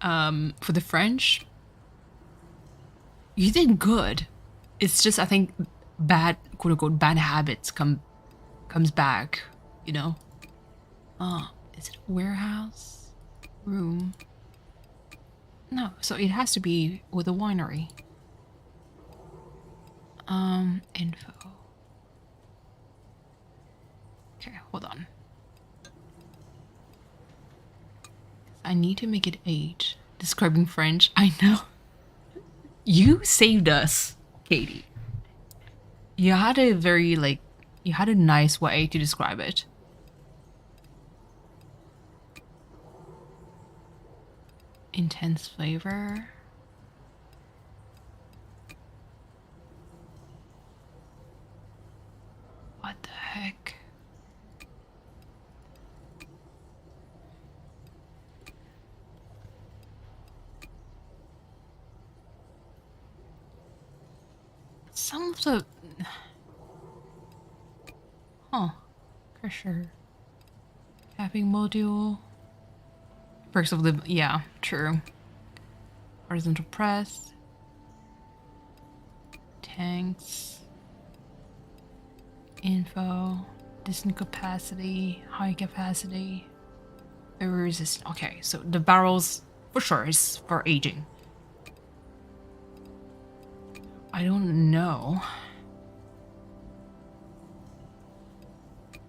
For the French, you did good. It's just, I think, bad, quote unquote, bad habits comes back, you know? Is it a warehouse? Room? No, so it has to be with a winery. Info. Okay, hold on. I need to make it 8. Describing French, I know. You saved us, Katie. You had a you had a nice way to describe it. Intense flavor. What the heck? Some of the... Crusher. Capping module. Perks of the... Yeah, true. Horizontal press. Tanks. Info. Distant capacity. High capacity. Very resistant. Okay, so the barrels for sure is for aging. I don't know.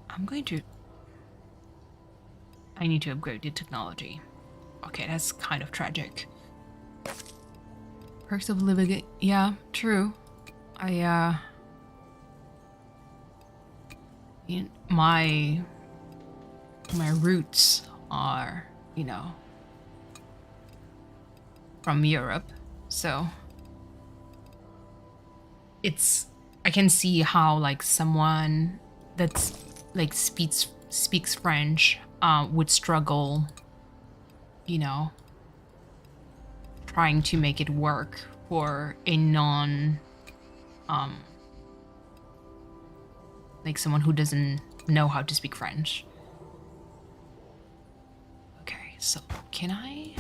I need to upgrade the technology. Okay, that's kind of tragic. Perks of living... Yeah, true. My roots are, from Europe, so I can see how like someone that's like speaks French would struggle, trying to make it work for a non like someone who doesn't know how to speak French. Okay, so can I?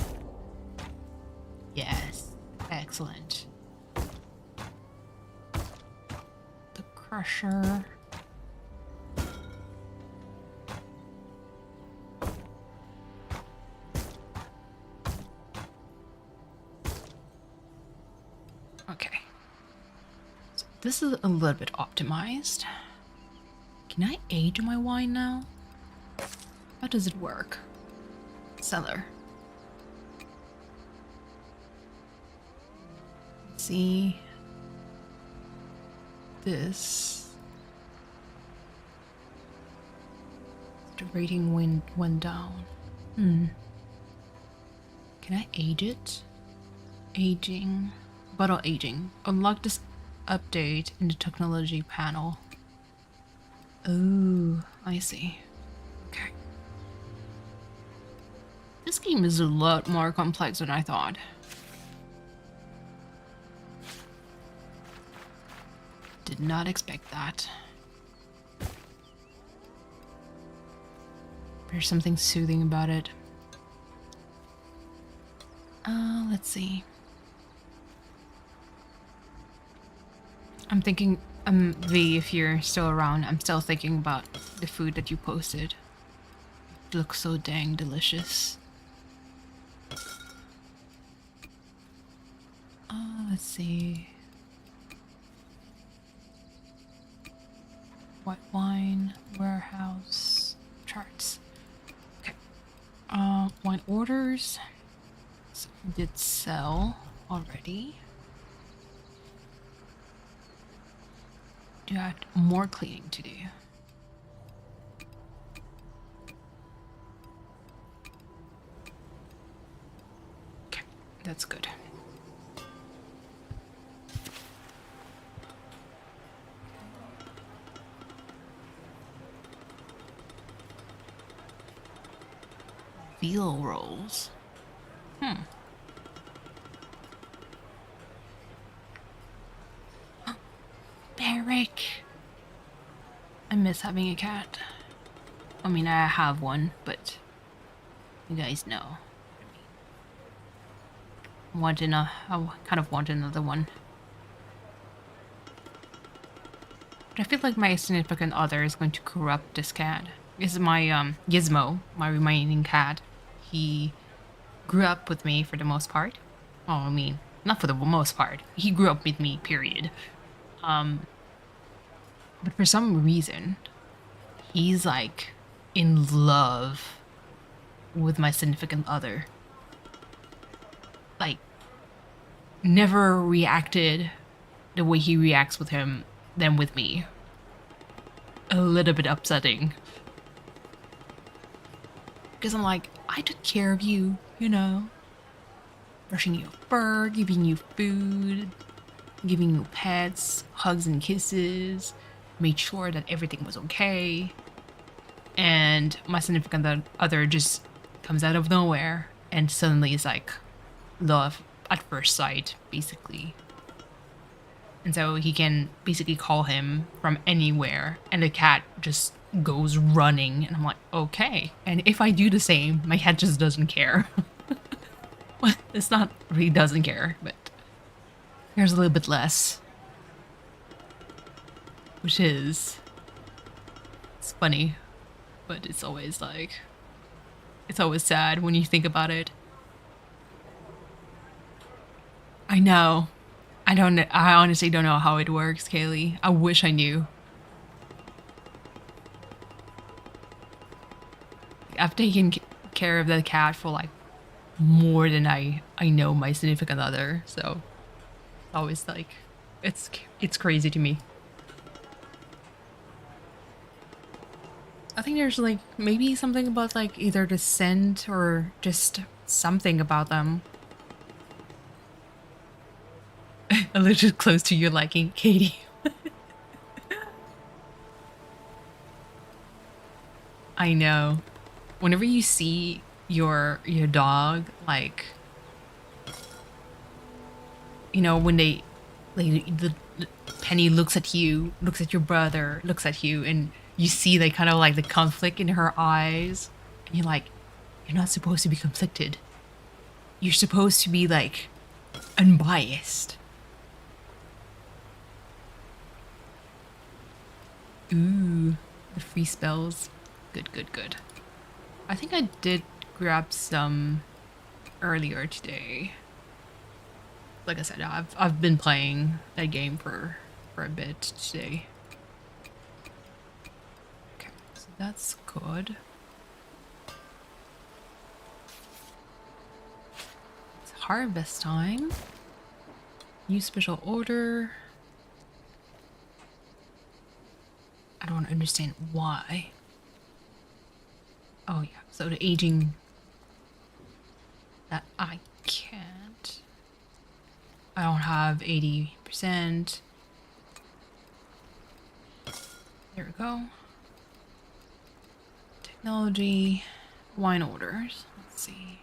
Yes, excellent. The crusher. Okay. So this is a little bit optimized. Can I age my wine now? How does it work? Cellar. Let's see. This. The rating went down. Can I age it? Aging. Bottle aging. Unlock this update in the technology panel. Oh, I see. Okay. This game is a lot more complex than I thought. Did not expect that. There's something soothing about it. Let's see. I'm thinking, V, if you're still around, I'm still thinking about the food that you posted. It looks so dang delicious. Let's see. White wine, warehouse, charts. Okay. Wine orders. So did sell already. Do I have more cleaning to do? Okay, that's good. Veal rolls. Barrick. I miss having a cat. I mean, I have one, but you guys know. I kind of want another one. But I feel like my significant other is going to corrupt this cat. This is my Gizmo, my remaining cat. He grew up with me for the most part. Oh, I mean, not for the most part. He grew up with me, period. But for some reason, he's like in love with my significant other. Like, never reacted the way he reacts with him than with me. A little bit upsetting. Because I'm like, I took care of you, you know. Brushing your fur, giving you food, giving you pets, hugs and kisses, made sure that everything was okay. And my significant other just comes out of nowhere and suddenly is like love at first sight, basically. And so he can basically call him from anywhere and the cat just goes running and I'm like, okay. And if I do the same, my cat just doesn't care. Well, it's not really doesn't care, but cares a little bit less. Which is, it's funny, but it's always like, it's always sad when you think about it. I know. I honestly don't know how it works, Kaylee. I wish I knew. I've taken care of the cat for like more than I know my significant other, so always like it's crazy to me. I think there's like maybe something about like either the scent or just something about them. A little close to your liking, Katie. I know. Whenever you see your dog, like, you know, when they like the Penny looks at you, looks at your brother, looks at you, and you see they kind of like the conflict in her eyes, and you're like, You're not supposed to be conflicted. You're supposed to be like unbiased. Ooh, the free spells. Good, good, good. I think I did grab some earlier today. Like I said, I've been playing that game for a bit today. Okay, so that's good. It's harvest time. New special order. I don't understand why. Oh yeah, so the aging that I can't. I don't have 80%. There we go. Technology, wine orders. Let's see.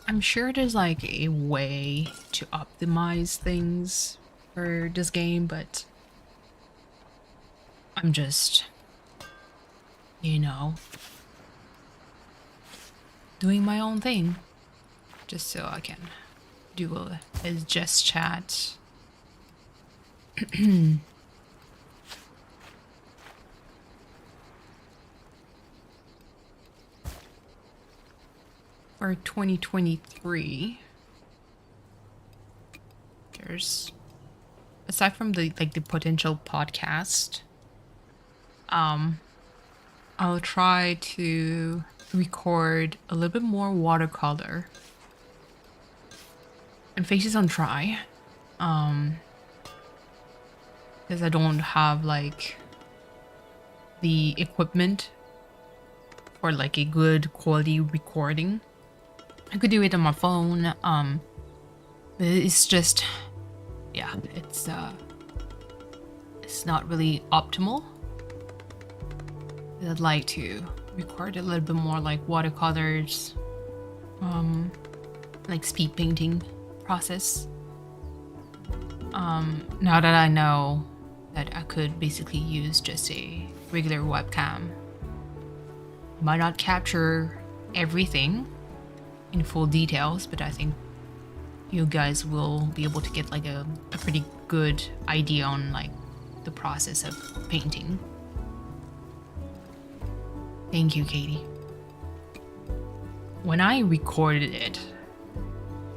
I'm sure there's like a way to optimize things for this game, but I'm just, you know, doing my own thing just so I can do a just chat. For 2023, there's, aside from the potential podcast, I'll try to record a little bit more watercolor and faces on try, because I don't have like the equipment for like a good quality recording. I could do it on my phone. It's just, yeah, it's not really optimal. I'd like to record a little bit more like watercolors, like speed painting process. Now that I know that I could basically use just a regular webcam, might not capture everything in full details, but I think you guys will be able to get like a pretty good idea on like the process of painting. Thank you, Katie. When I recorded it,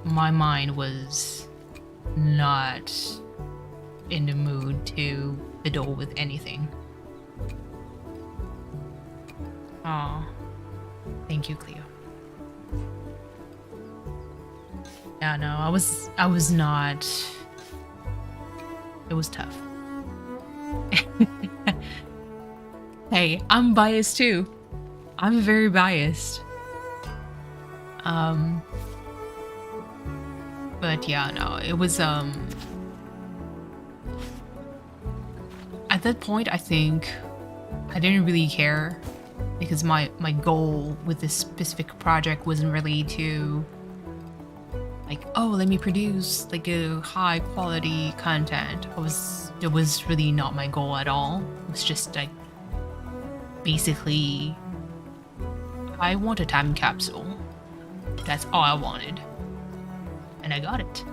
my mind was not in the mood to fiddle with anything. Oh, thank you, Cleo. Yeah, no, I was not. It was tough. Hey, I'm biased too. I'm very biased. But yeah, no, it was at that point I think I didn't really care, because my goal with this specific project wasn't really to like, oh, let me produce like a high quality content. It was really not my goal at all. It was just like, basically, I want a time capsule. That's all I wanted. And I got it.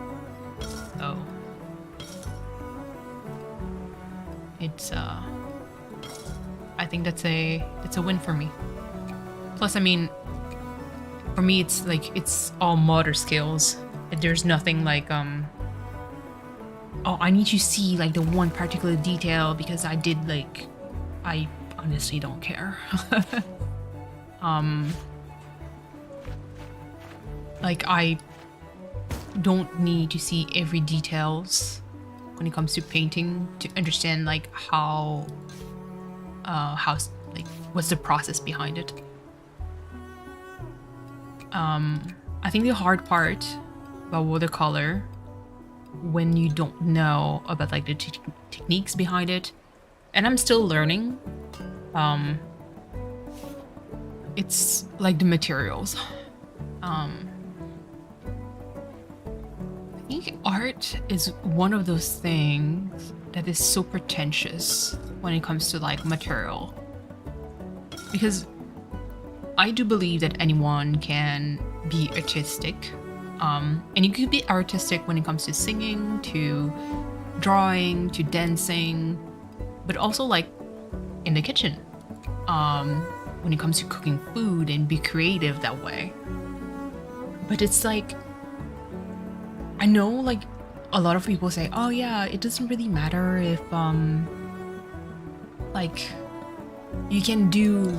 So it's I think that's a win for me. Plus, I mean, for me it's like it's all motor skills. There's nothing like oh, I need to see like the one particular detail because I did like, I honestly don't care. Like I don't need to see every details when it comes to painting to understand like how like what's the process behind it. I think the hard part about watercolor, when you don't know about like the techniques behind it, and I'm still learning, it's like the materials. I think art is one of those things that is so pretentious when it comes to like material. Because I do believe that anyone can be artistic. And you could be artistic when it comes to singing, to drawing, to dancing, but also like in the kitchen. When it comes to cooking food and be creative that way. But it's like, I know like a lot of people say, oh yeah, it doesn't really matter if like you can do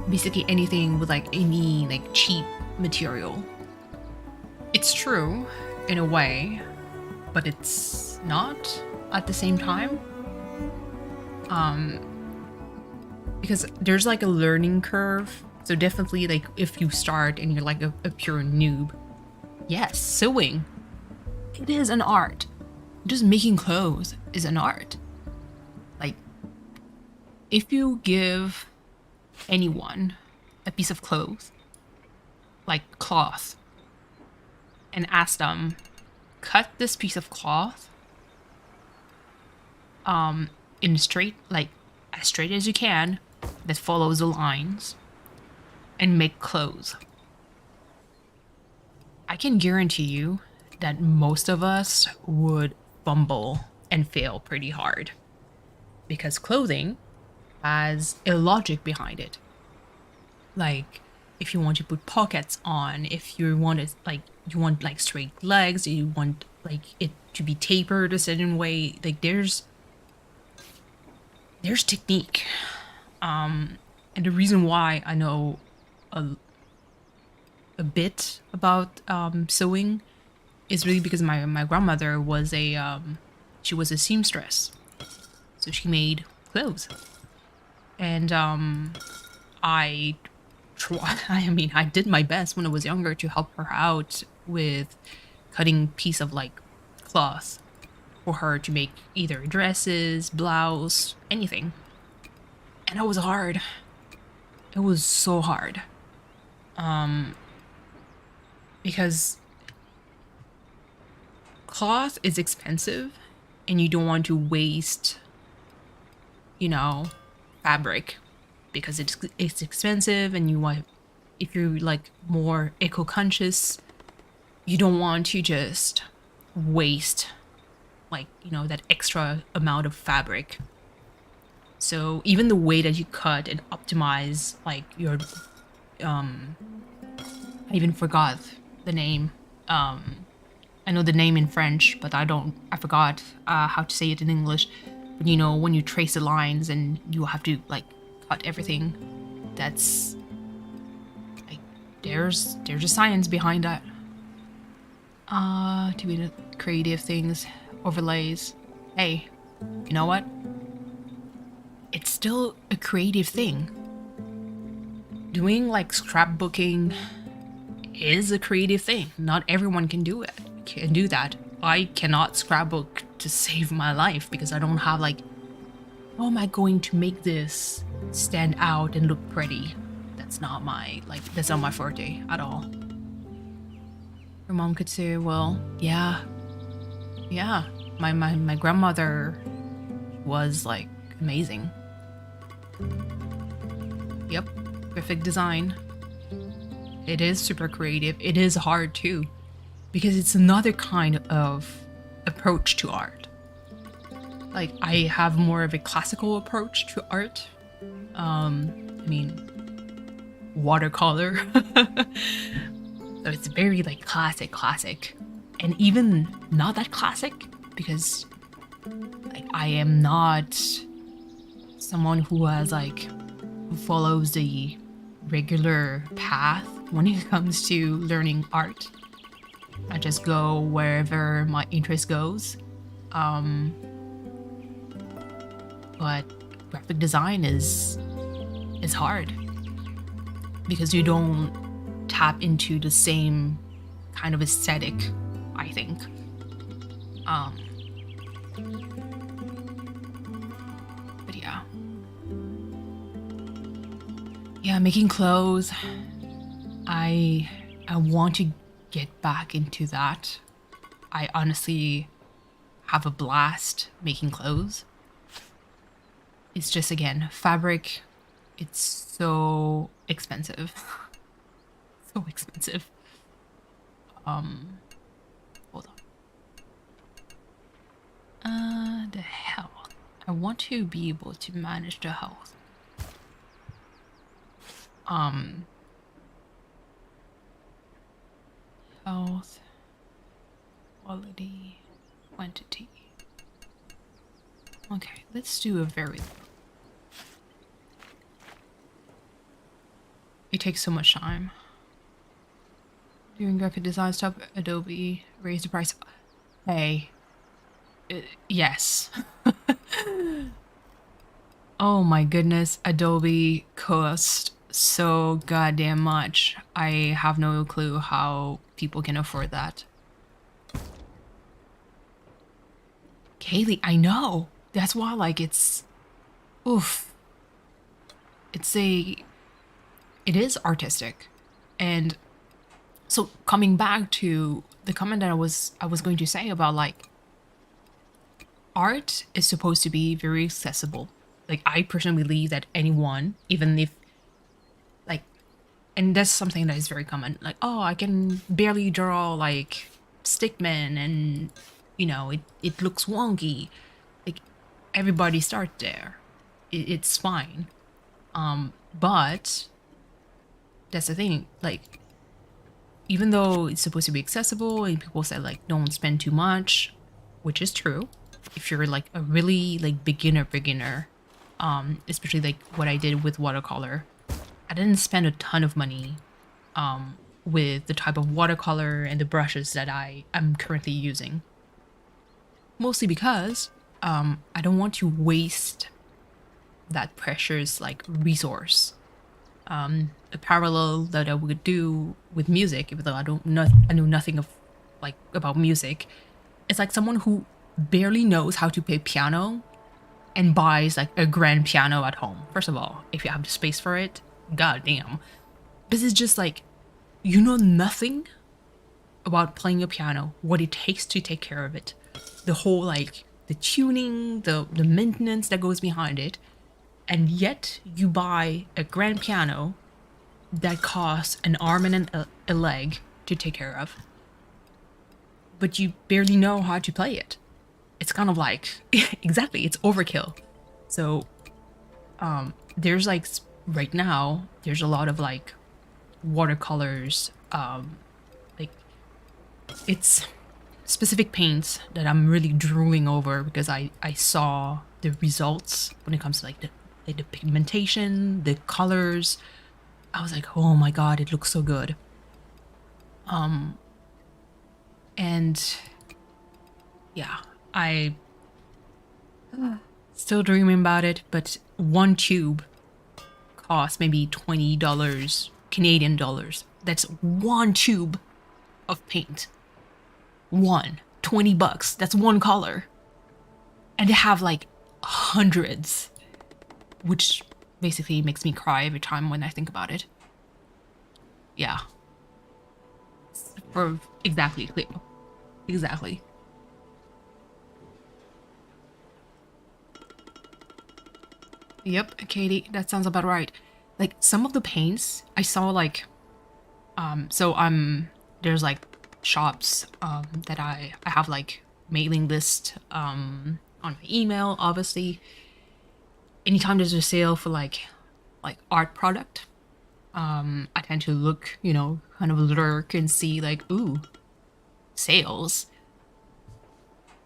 basically anything with like any like cheap material. It's true in a way, but it's not at the same time. Because there's like a learning curve. So definitely like if you start and you're like a pure noob, yes, sewing, it is an art. Just making clothes is an art. Like if you give anyone a piece of clothes, like cloth, and ask them, cut this piece of cloth in straight, like as straight as you can, that follows the lines, and make clothes. I can guarantee you that most of us would fumble and fail pretty hard, because clothing has a logic behind it. Like if you want to put pockets on, if you want it like you want like straight legs, you want like it to be tapered a certain way, like there's technique. And the reason why I know a bit about sewing is really because my grandmother was she was a seamstress, so she made clothes. And I did my best when I was younger to help her out with cutting piece of like cloth for her to make either dresses, blouse, anything. And it was hard. It was so hard. Because cloth is expensive and you don't want to waste, fabric, because it's expensive, and you want, if you're like more eco-conscious, you don't want to just waste like that extra amount of fabric. So even the way that you cut and optimize like your I even forgot the name. I know the name in French, but I forgot how to say it in English. But when you trace the lines and you have to like cut everything, that's like there's a science behind that. To be the creative things, overlays. Hey, you know what? It's still a creative thing. Doing like scrapbooking is a creative thing. Not everyone can do that. I cannot scrapbook to save my life because I don't have like, how am I going to make this stand out and look pretty? That's not my forte at all. Your mom could say, well, yeah, my grandmother was like amazing. Yep, perfect design. It is super creative. It is hard too, because it's another kind of approach to art. Like I have more of a classical approach to art. Watercolor. So it's very like classic, and even not that classic, because like I am not someone who follows the regular path when it comes to learning art. I just go wherever my interest goes. But graphic design is hard because you don't tap into the same kind of aesthetic, I think. But yeah, making clothes. I want to get back into that. I honestly have a blast making clothes. It's just, again, fabric, it's so expensive. So expensive. Hold on. The health. I want to be able to manage the health. Health, quality, quantity. Okay, let's do a very... It takes so much time. Doing graphic design stuff, Adobe, raise the price. Hey. Yes. Oh my goodness, Adobe cost so goddamn much. I have no clue how people can afford that. Kaylee, I know. That's why, like, it's... Oof. It is artistic. And so coming back to the comment that I was going to say about, like, art is supposed to be very accessible. Like, I personally believe that anyone, even if, like, and that's something that is very common, like, oh, I can barely draw, like, stickman, and, you know, it looks wonky. Like, everybody starts there. It's fine. But that's the thing, like, even though it's supposed to be accessible and people say, like, don't spend too much, which is true, if you're, like, a really, like, beginner, especially, like, what I did with watercolor, I didn't spend a ton of money with the type of watercolor and the brushes that I am currently using. Mostly because I don't want to waste that precious, like, resource. A parallel that I would do with music, even though I know nothing of, like, about music, it's like someone who barely knows how to play piano and buys, like, a grand piano at home. First of all, if you have the space for it, goddamn. This is just like, you know nothing about playing a piano, what it takes to take care of it, the whole, like, the tuning, the maintenance that goes behind it, and yet you buy a grand piano that costs an arm and a leg to take care of, but you barely know how to play it. It's kind of like, exactly, it's overkill. So there's, like, right now there's a lot of, like, watercolors, like, it's specific paints that I'm really drooling over because I saw the results when it comes to, like, the pigmentation, the colors. I was like, oh my god, it looks so good. And yeah, I still dreaming about it, but one tube costs maybe $20 Canadian dollars. That's one tube of paint. 20 bucks. That's one color. And they have, like, hundreds, which basically makes me cry every time when I think about it. Yeah. For exactly, Cleo. Exactly. Yep, Katie, that sounds about right. Like, some of the paints I saw, like, so there's, like, shops that I have, like, mailing list on my email, obviously. Anytime there's a sale for, like art product, I tend to look, you know, kind of lurk and see, like, ooh, sales.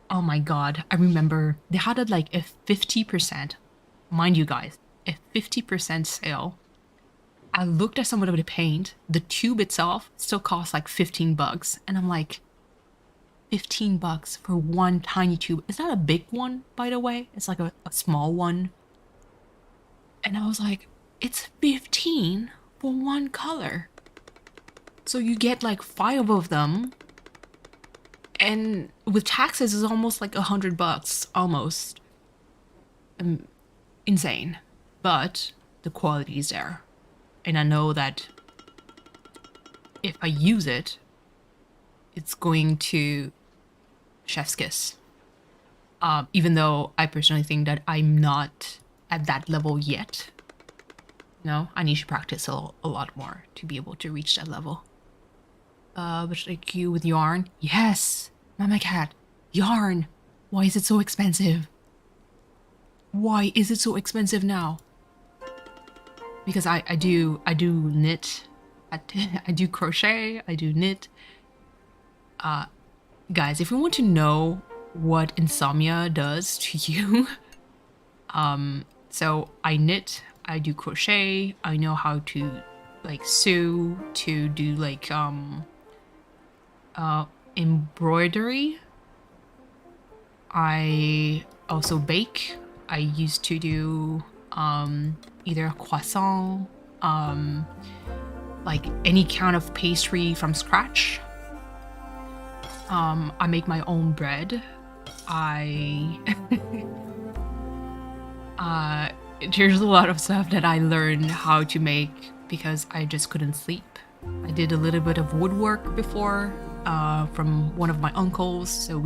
Oh my god, I remember they had it, like, a 50%, mind you guys, a 50% sale. I looked at some of the paint, the tube itself still costs, like, 15 bucks, and I'm like, 15 bucks for one tiny tube. It's not a big one, by the way, it's like a small one. And I was like, it's 15 for one color. So you get, like, 5 of them, and with taxes it's almost like 100 bucks, almost. Insane. But the quality is there. And I know that if I use it, it's going to chef's kiss. Even though I personally think that I'm not at that level yet. No, I need to practice a lot more to be able to reach that level. But like you with yarn? Yes! Mama cat, yarn! Why is it so expensive? Why is it so expensive now? Because I do knit, I do crochet, I do knit. Guys, if you want to know what insomnia does to you, so I knit, I do crochet, I know how to like sew, to do like embroidery. I also bake. I used to do either a croissant, like any kind of pastry from scratch. I make my own bread. There's a lot of stuff that I learned how to make because I just couldn't sleep. I did a little bit of woodwork before from one of my uncles, so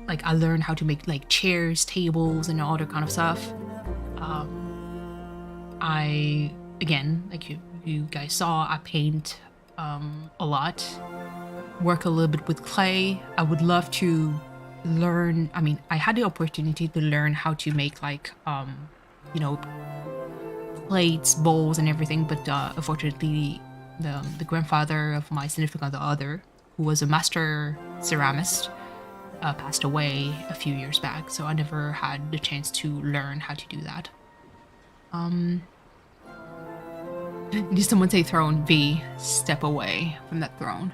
I learned how to make like chairs, tables, and all that kind of stuff. Again, like you guys saw, I paint a lot, work a little bit with clay. I would love to learn. I mean, I had the opportunity to learn how to make like plates, bowls, and everything, but unfortunately the grandfather of my significant other, who was a master ceramist, passed away a few years back, so I never had the chance to learn how to do that. Did someone say throne? V, step away from that throne.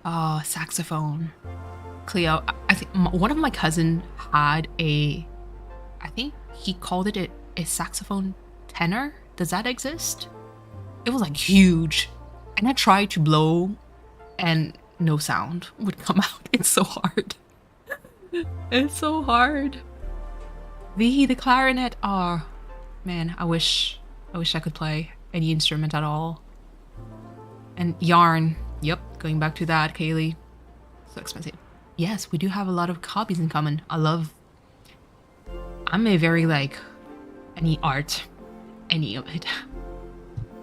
Oh, saxophone. Cleo, I think one of my cousin had I think he called it a saxophone tenor. Does that exist? It was like huge, and I tried to blow and no sound would come out. It's so hard. It's so hard. V, the clarinet. Oh man, I wish I could play any instrument at all. And yarn. Yep, going back to that, Kaylee. So expensive. Yes, we do have a lot of hobbies in common. I'm a very like any art, any of it.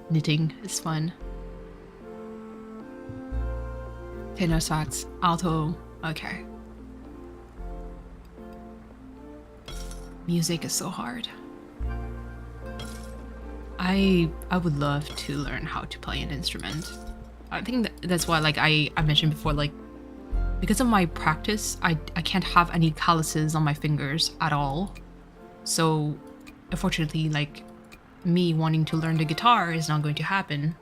Knitting is fun. Tenor sax, alto, okay. Music is so hard. I would love to learn how to play an instrument. I think that's why, like I mentioned before, like because of my practice, I can't have any calluses on my fingers at all. So unfortunately, like me wanting to learn the guitar is not going to happen.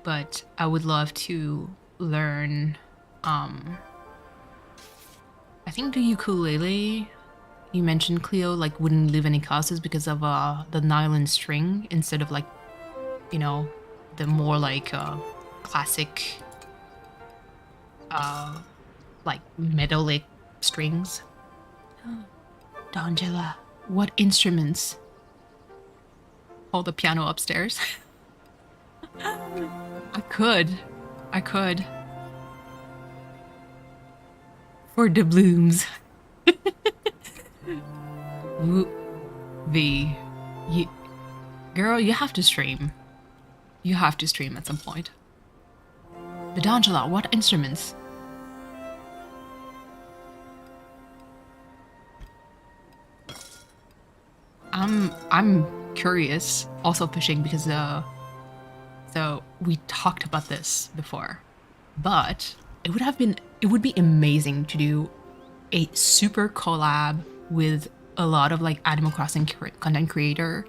But I would love to learn I think the ukulele. You mentioned, Cleo, like wouldn't leave any classes because of the nylon string instead of like, the more like classic like metallic strings. D'Angela, what instruments? Oh, the piano upstairs. I could. For the blooms. V, girl, you have to stream. You have to stream at some point. But Angela, what instruments? I'm curious. Also fishing because so we talked about this before, but it would be amazing to do a super collab with a lot of like Animal Crossing content creator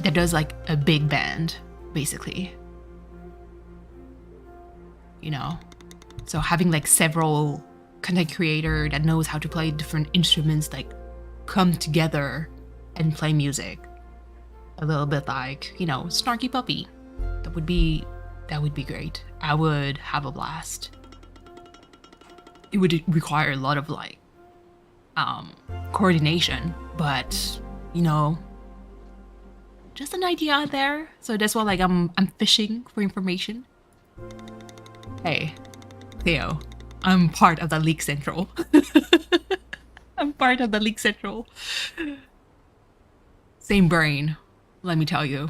that does like a big band, basically. So having like several content creator that knows how to play different instruments like come together and play music. A little bit like, Snarky Puppy. That would be great. I would have a blast. It would require a lot of like coordination, but just an idea out there. So that's why like I'm fishing for information. Hey, Theo, I'm part of the League Central. I'm part of the League Central. Same brain, let me tell you.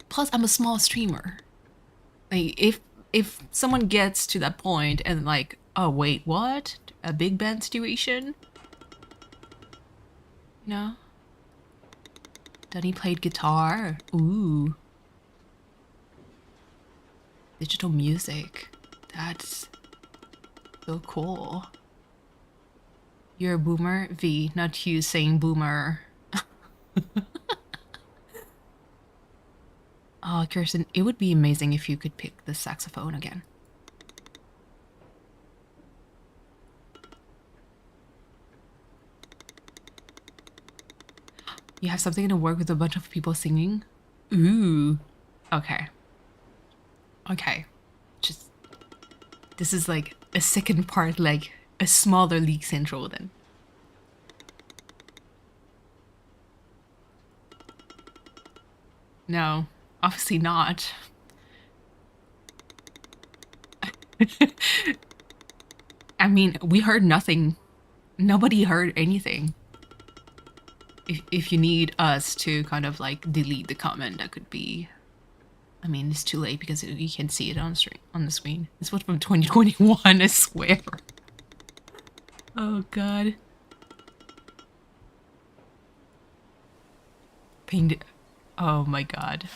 Plus, I'm a small streamer. Like, if someone gets to that point and like, oh wait, what? A big band situation? You know? Danny played guitar. Ooh. Digital music. That's so cool. You're a boomer? V, not you saying boomer. Oh, Kirsten, it would be amazing if you could pick the saxophone again. You have something to work with a bunch of people singing? Ooh. Okay. Okay. Just... This is like a second part, like a smaller League Central then. No, obviously not. I mean, we heard nothing. Nobody heard anything. If you need us to kind of like delete the comment, that could be... I mean, it's too late because you can see it on the screen. This was from 2021, I swear. Oh god. Pinged. Oh my god.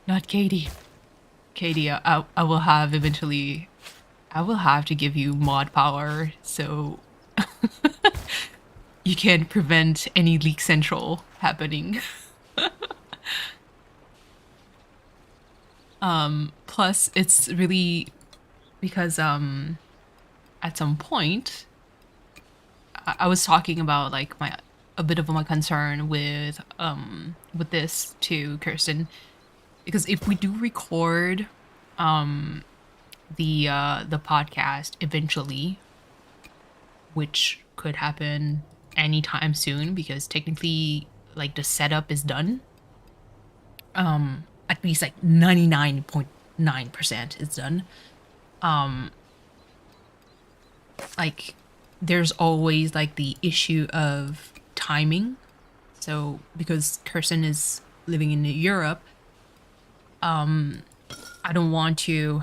Not Katie. Katie, I will have eventually... I will have to give you mod power, so... you can prevent any League Central happening. Plus, it's really... Because, at some point... I was talking about, like, a bit of my concern with this to Kirsten. Because if we do record, the podcast eventually, which could happen anytime soon because technically like the setup is done, at least like 99.9% is done. Like there's always like the issue of timing. So because Kirsten is living in Europe, I don't want to,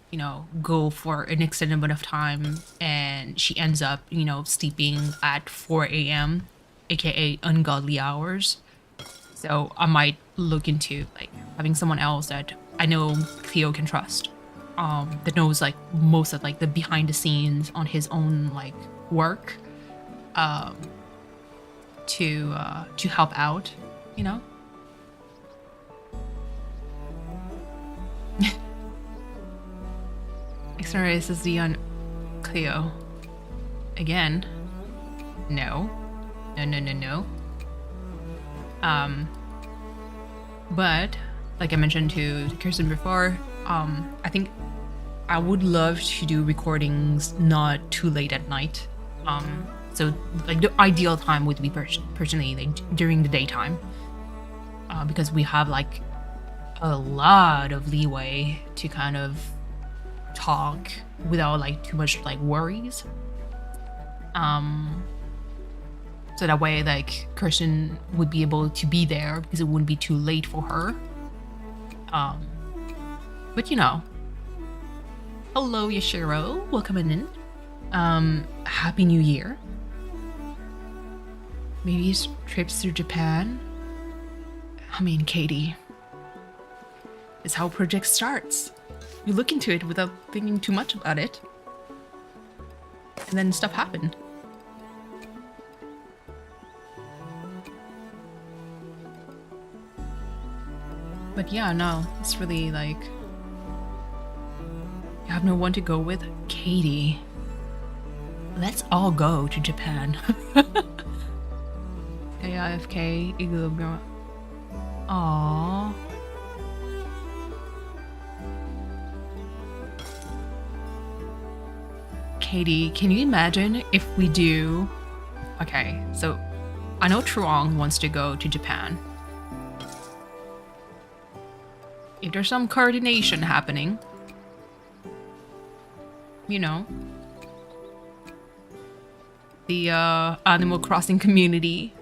you know, go for an extended amount of time and she ends up, you know, sleeping at 4 a.m, aka ungodly hours. So I might look into like having someone else that I know Theo can trust, that knows like most of like the behind the scenes on his own like work, to help out, you know. S.r.l.s is on Cleo. Again. No. No. But like I mentioned to Kirsten before, I think I would love to do recordings not too late at night. So like the ideal time would be personally like during the daytime, because we have like a lot of leeway to kind of talk without like too much like worries. So that way like Kirsten would be able to be there because it wouldn't be too late for her. But you know. Hello Yashiro, welcome in. Happy New Year. Maybe trips to Japan. I mean, Katie, it's how a project starts. You look into it without thinking too much about it, and then stuff happened. But yeah, no, it's really like you have no one to go with. Katie, let's all go to Japan. AIFK, Igloo Girl. Aww. Katie, can you imagine if we do... Okay, so I know Truong wants to go to Japan. if there's some coordination happening, you know, the Animal Crossing community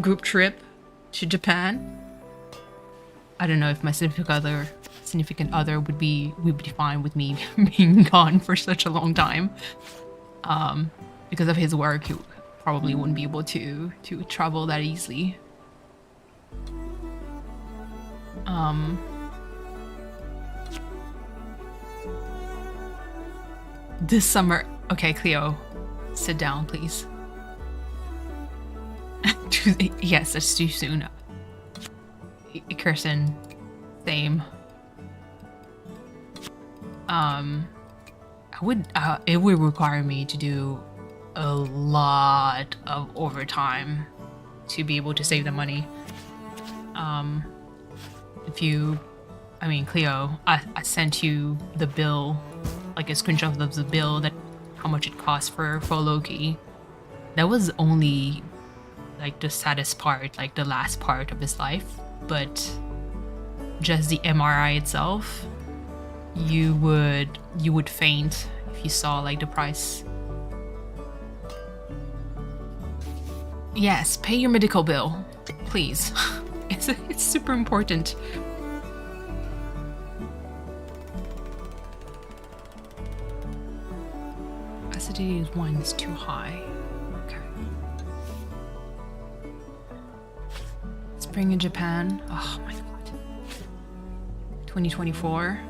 group trip to Japan. I don't know if my significant other would be fine with me being gone for such a long time. Because of his work, he probably wouldn't be able to travel that easily. This summer. Okay, Cleo, sit down, please. Yes, that's too soon. Kirsten, same. It would require me to do a lot of overtime to be able to save the money. Cleo, I sent you the bill, like a screenshot of the bill, that how much it cost for Loki. That was only like the saddest part, like the last part of his life, but just the MRI itself, you would faint if you saw like the price. Yes, pay your medical bill, please. It's super important. Acidity of wine is too high. Okay. Spring in Japan. Oh my god. 2024.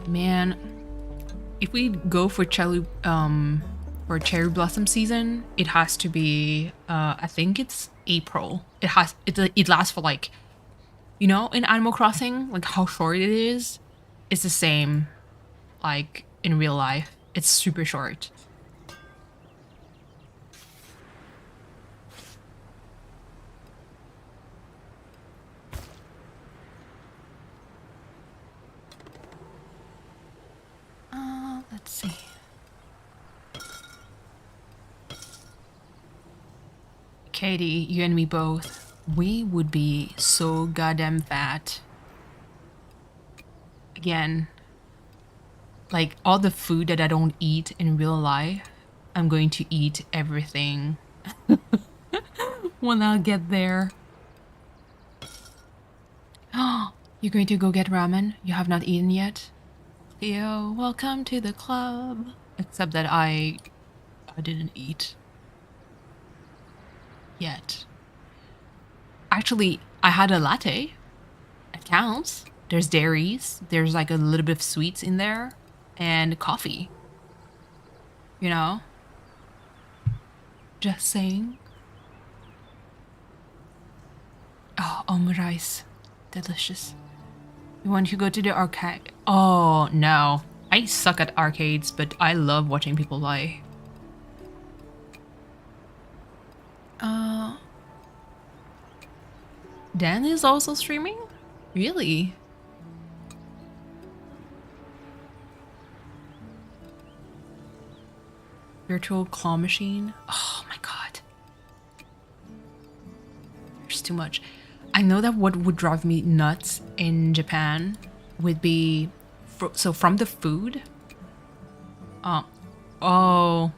Man, if we go for cherry blossom season, it has to be I think it's April. It lasts for like, you know, in Animal Crossing, like how short it is. It's the same like in real life. It's super short. Let's see. Katie, you and me both. We would be so goddamn fat. Again, like all the food that I don't eat in real life, I'm going to eat everything when I get there. Oh, you're going to go get ramen? You have not eaten yet? Theo, welcome to the club. Except that I didn't eat yet. Actually, I had a latte. It counts. There's dairies. There's like a little bit of sweets in there. And coffee. You know? Just saying. Oh, omurice. Delicious. You want to go to the arcade? Oh, no. I suck at arcades, but I love watching people play. Dan is also streaming? Really? Virtual claw machine? Oh my god. There's too much. I know that what would drive me nuts in Japan would be... So from the food... Oh.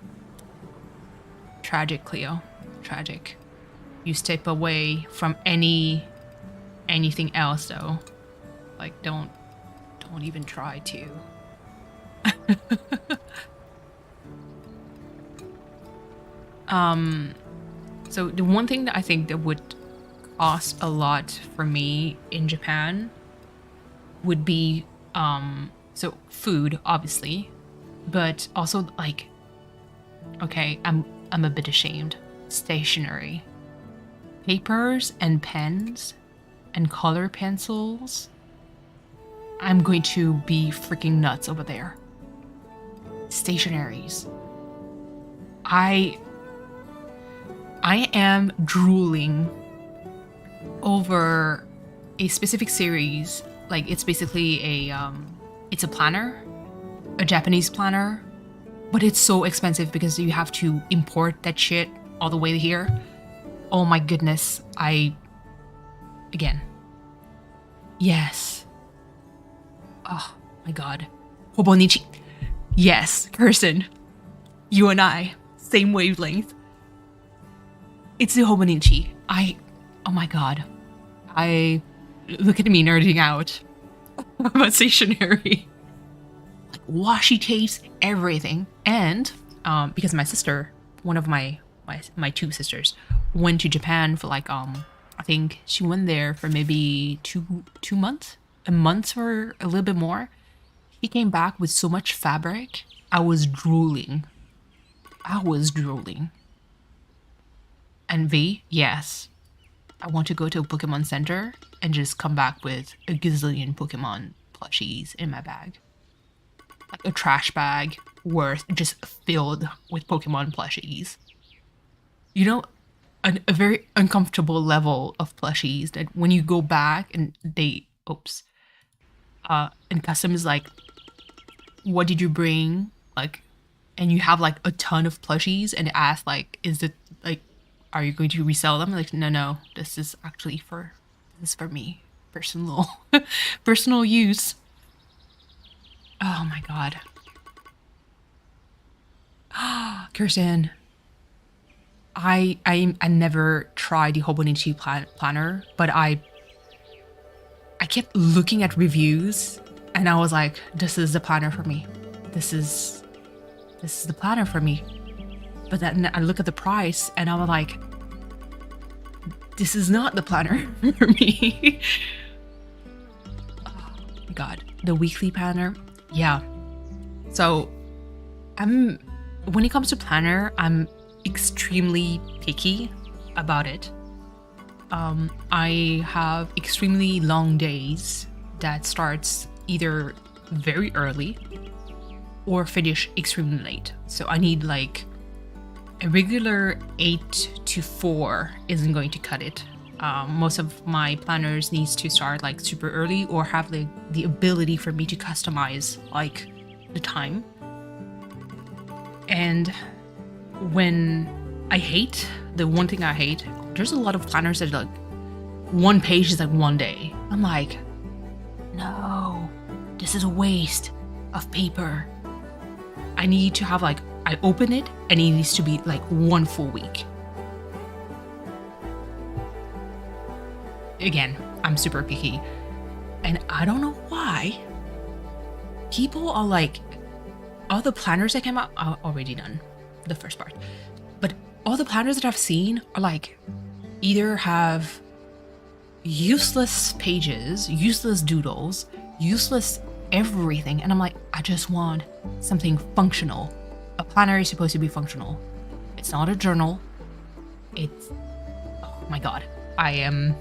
Tragic, Cleo. Tragic. You step away from anything else though. Like don't even try to. So the one thing that I think that would cost a lot for me in Japan would be so food, obviously, but also like, okay, I'm a bit ashamed. Stationery. Papers and pens and color pencils. I'm going to be freaking nuts over there. Stationaries. I am drooling over a specific series. Like it's basically it's a planner, a Japanese planner, but it's so expensive because you have to import that shit all the way here. Oh my goodness. Again, Yes. Oh my god. Hobonichi. Yes, Kirsten. You and I, same wavelength. It's the Hobonichi. Oh my god. Look at me nerding out about stationery. Like washi tapes, everything. And because my sister, one of my two sisters, went to Japan for like I think she went there for maybe 2 months, a month or a little bit more. He came back with so much fabric. I was drooling. And V, yes, I want to go to a Pokemon Center and just come back with a gazillion Pokemon plushies in my bag. Like a trash bag worth just filled with Pokemon plushies. You know, a very uncomfortable level of plushies that when you go back and and customs like, what did you bring? Like, and you have like a ton of plushies and ask like, is it like, are you going to resell them? Like, no, this is for me, personal use. Oh my god. Kirsten, I never tried the Hobonichi planner, but I kept looking at reviews and I was like, this is the planner for me. This is the planner for me. But then I look at the price and I was like, this is not the planner for me. Oh my god. The weekly planner. Yeah. So when it comes to planner, I'm extremely picky about it. I have extremely long days that starts either very early or finish extremely late. So I need like a regular 8 to 4 isn't going to cut it. Most of my planners needs to start like super early or have the ability for me to customize like the time. And the one thing I hate, there's a lot of planners that like one page is like one day. I'm like, no, this is a waste of paper. I need to have like, I open it and it needs to be like one full week. Again, I'm super picky. And I don't know why people are like, all the planners that came out are already done, the first part. But all the planners that I've seen are like, either have useless pages, useless doodles, useless everything. And I'm like, I just want something functional. A planner is supposed to be functional. It's not a journal. It's, oh my god. So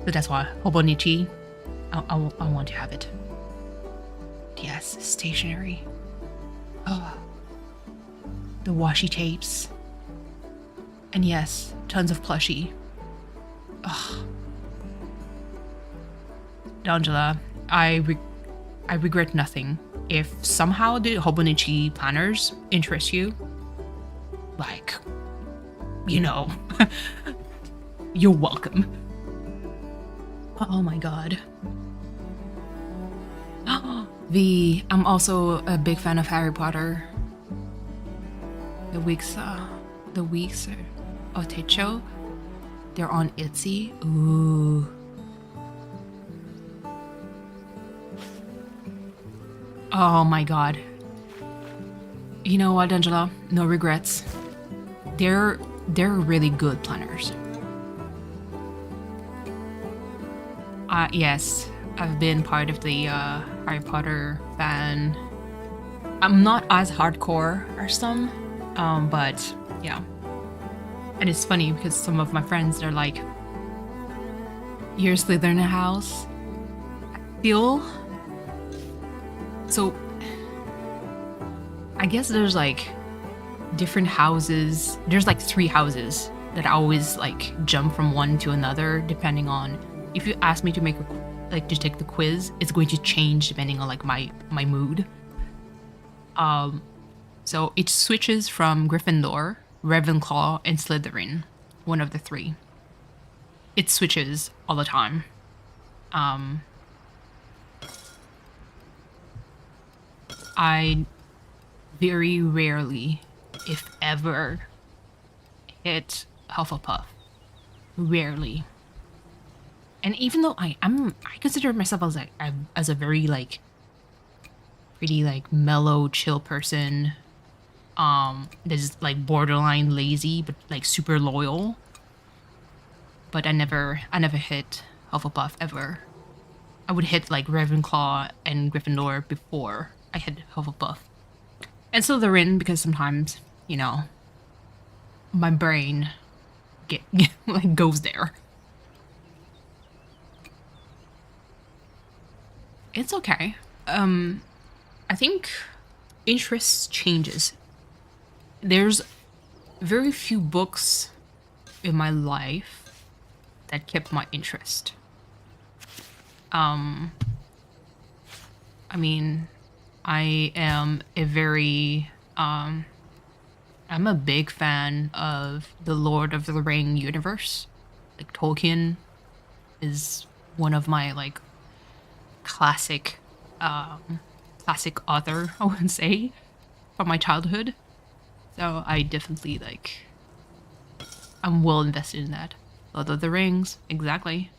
that's why Hobonichi, I want to have it. Yes, stationery. Oh, the washi tapes. And yes, tons of plushie. Oh. Angela, I regret nothing. If somehow the Hobonichi planners interest you, like, you know, you're welcome. Oh my god. I'm also a big fan of Harry Potter. The weeks of Techo, they're on Etsy. Ooh. Oh my god. You know what, Angela? No regrets. They're really good planners. Yes, I've been part of the Harry Potter fan. I'm not as hardcore as some, but yeah. And it's funny because some of my friends, they're like, you're Slytherin house? So I guess there's like different houses. There's like 3 houses that I always like jump from one to another depending on, if you ask me to make to take the quiz, it's going to change depending on like my mood. So it switches from Gryffindor, Ravenclaw, and Slytherin, one of the 3. It switches all the time. Um, I very rarely, if ever, hit Hufflepuff. Rarely. And even though I consider myself as a very like pretty like mellow, chill person, that's like borderline lazy but like super loyal. But I never hit Hufflepuff ever. I would hit like Ravenclaw and Gryffindor before I hit Hufflepuff. And Slytherin because sometimes, you know, my brain like goes there. It's okay. I think interests changes. There's very few books in my life that kept my interest. I mean, I am a very I'm a big fan of the Lord of the Ring universe. Like Tolkien is one of my like classic author, I would say, from my childhood. So I definitely like I'm well invested in that. Lord of the Rings, exactly.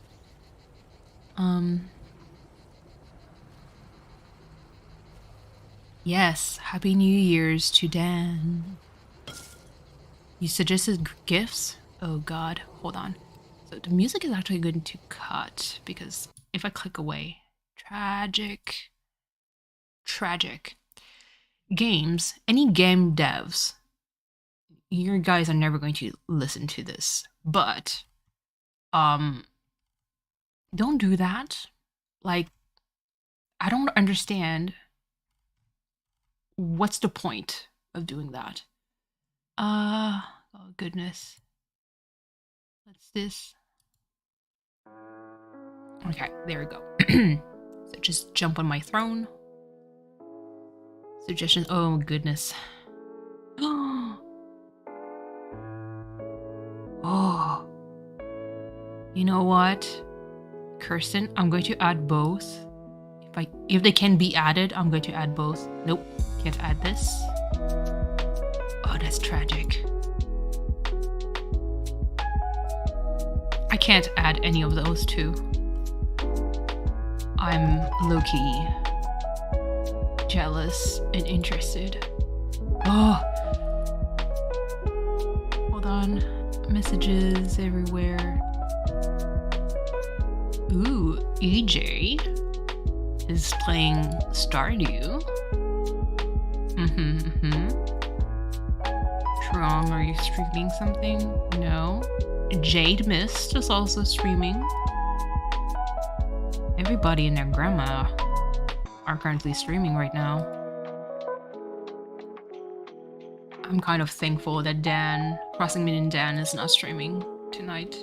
Yes, Happy New Year's to Dan. You suggested gifts? Oh god, hold on. So the music is actually going to cut because if I click away, tragic. Games, any game devs, you guys are never going to listen to this, but don't do that. Like, I don't understand what's the point of doing that. Oh goodness. What's this? Okay, there we go. So just jump on my throne. Suggestions. Oh goodness. Oh. You know what? Kirsten, I'm going to add both. If they can be added, I'm going to add both. Nope, can't add this. Oh, that's tragic. I can't add any of those two. I'm low-key jealous and interested. Oh, hold on. Messages everywhere. Ooh, EJ is playing Stardew. Strong, are you streaming something? No. Jade Mist is also streaming. Everybody and their grandma are currently streaming right now. I'm kind of thankful that Crossing Min and Dan is not streaming tonight.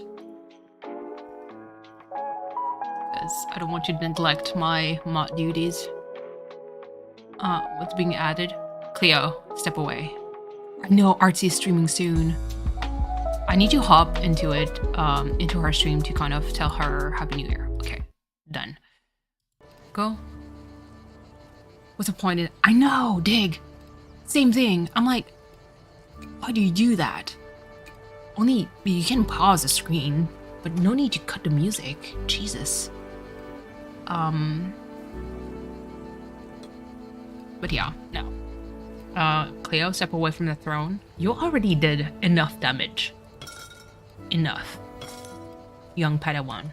Because I don't want to neglect my mod duties. What's being added? Cleo, step away. I know Artsy is streaming soon. I need to hop into her stream to kind of tell her Happy New Year. Okay, done. Go. What's the point in— I know, dig. Same thing. I'm like, why do you do that? Only you can pause the screen, but no need to cut the music. Jesus. But yeah, no. Cleo, step away from the throne. You already did enough damage. Enough. Young Padawan.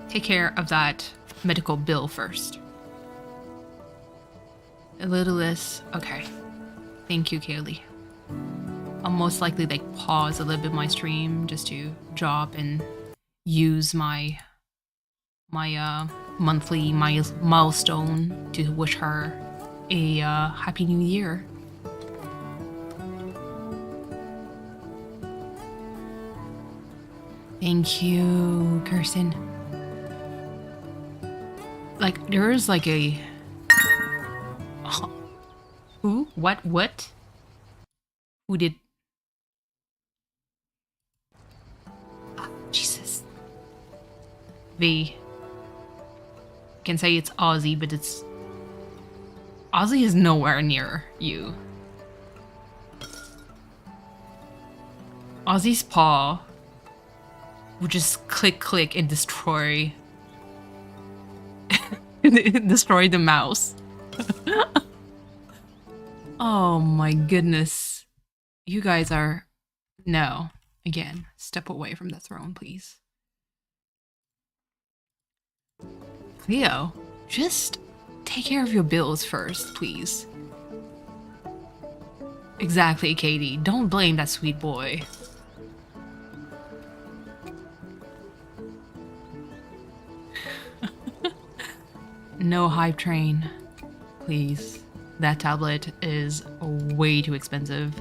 Take care of that medical bill first. A little less. Okay. Thank you, Kaylee. I'll most likely like pause a little bit my stream just to drop and use my monthly milestone to wish her a Happy New Year. Thank you, Kirsten. Like, there is like a... Who? What? Who did... they can say it's Aussie, but it's Aussie is nowhere near you. Aussie's paw would just click and destroy destroy the mouse. Oh my goodness. You guys are... No. Again, step away from the throne, please. Cleo, just take care of your bills first, please. Exactly, Katie. Don't blame that sweet boy. No hype train, please. That tablet is way too expensive.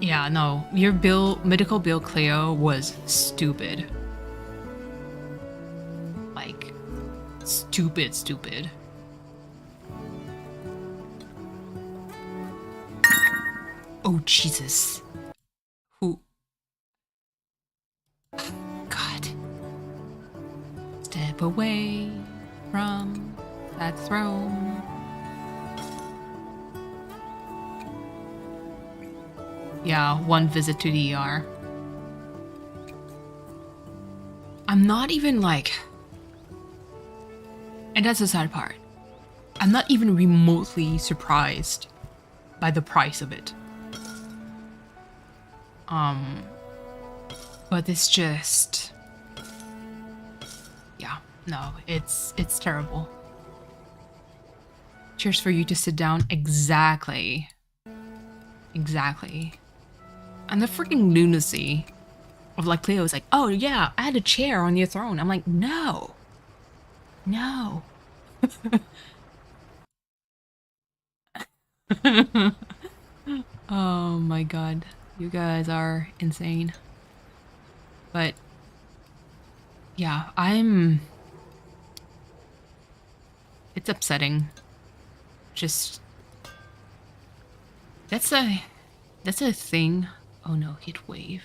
Yeah, no, your medical bill, Cleo, was stupid. Like, stupid. Oh, Jesus. Who? God. Step away from that throne. Yeah, one visit to the ER. I'm not even like... And that's the sad part. I'm not even remotely surprised by the price of it. But it's just... Yeah, no, it's terrible. Cheers for you to sit down. Exactly. And the freaking lunacy of like Cleo's like, oh yeah, add a chair on your throne. I'm like, no. Oh my god. You guys are insane. But yeah, it's upsetting. Just that's a thing. Oh no, heat wave.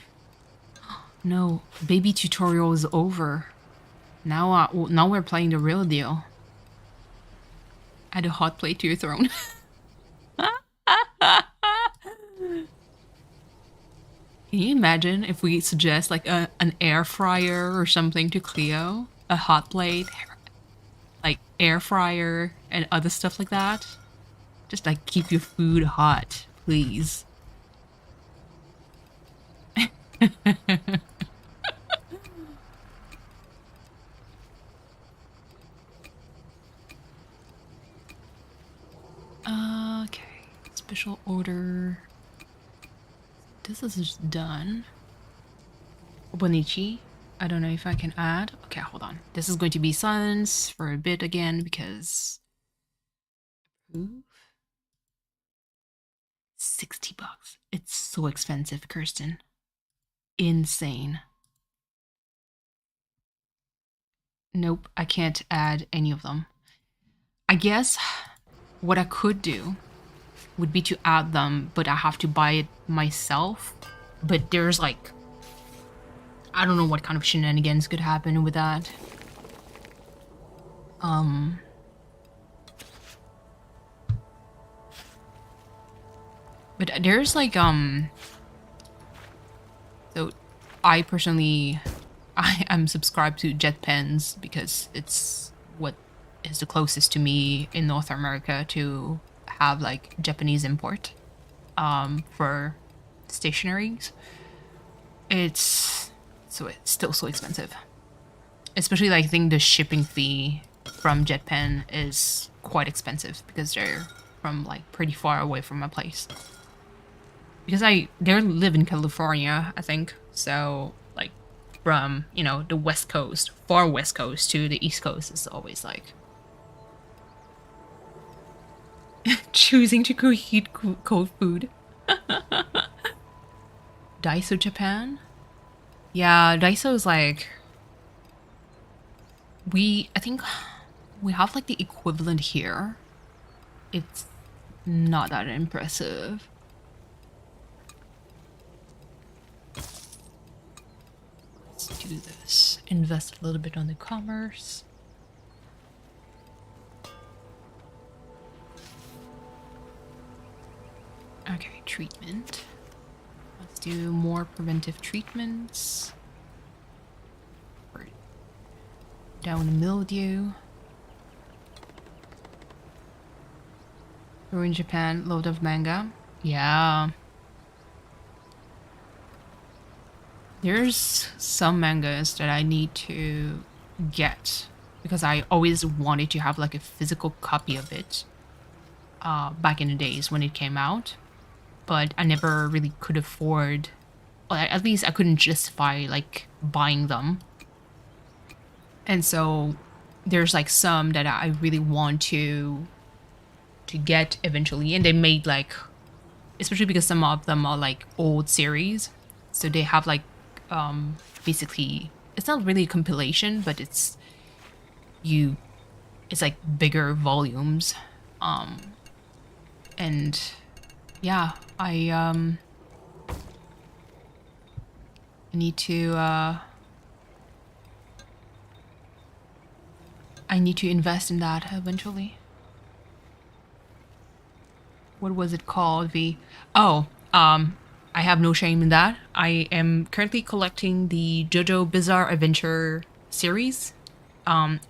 No, baby tutorial is over. Now we're playing the real deal. Add a hot plate to your throne. Can you imagine if we suggest like an air fryer or something to Cleo? A hot plate, like air fryer and other stuff like that? Just like keep your food hot, please. Okay, special order. This is just done. Bonichi. I don't know if I can add. Okay, hold on. This is going to be silence for a bit again because... Approve? $60. It's so expensive, Kirsten. Insane. Nope, I can't add any of them. I guess what I could do would be to add them, but I have to buy it myself. But there's like... I don't know what kind of shenanigans could happen with that. But there's like, so I personally, I am subscribed to JetPens because it's what is the closest to me in North America to have like Japanese import, for stationaries. It's still so expensive. Especially like, I think the shipping fee from JetPen is quite expensive because they're from like pretty far away from my place. Because they live in California, I think. So like from, you know, the West Coast, far West Coast to the East Coast is always like choosing to eat cold food. Daiso Japan? Yeah, Daiso is like... I think we have like the equivalent here. It's not that impressive. Let's do this. Invest a little bit on the commerce. Okay, treatment. Let's do more preventive treatments. Down mildew. We're in Japan, load of manga. Yeah. There's some mangas that I need to get because I always wanted to have like a physical copy of it back in the days when it came out. But I never really could afford, or at least I couldn't justify like buying them. And so there's like some that I really want to get eventually, and they made like, especially because some of them are like old series, so they have like basically it's not really a compilation, but it's like bigger volumes, and yeah, I need to invest in that eventually. What was it called? I have no shame in that. I am currently collecting the JoJo Bizarre Adventure series. I'm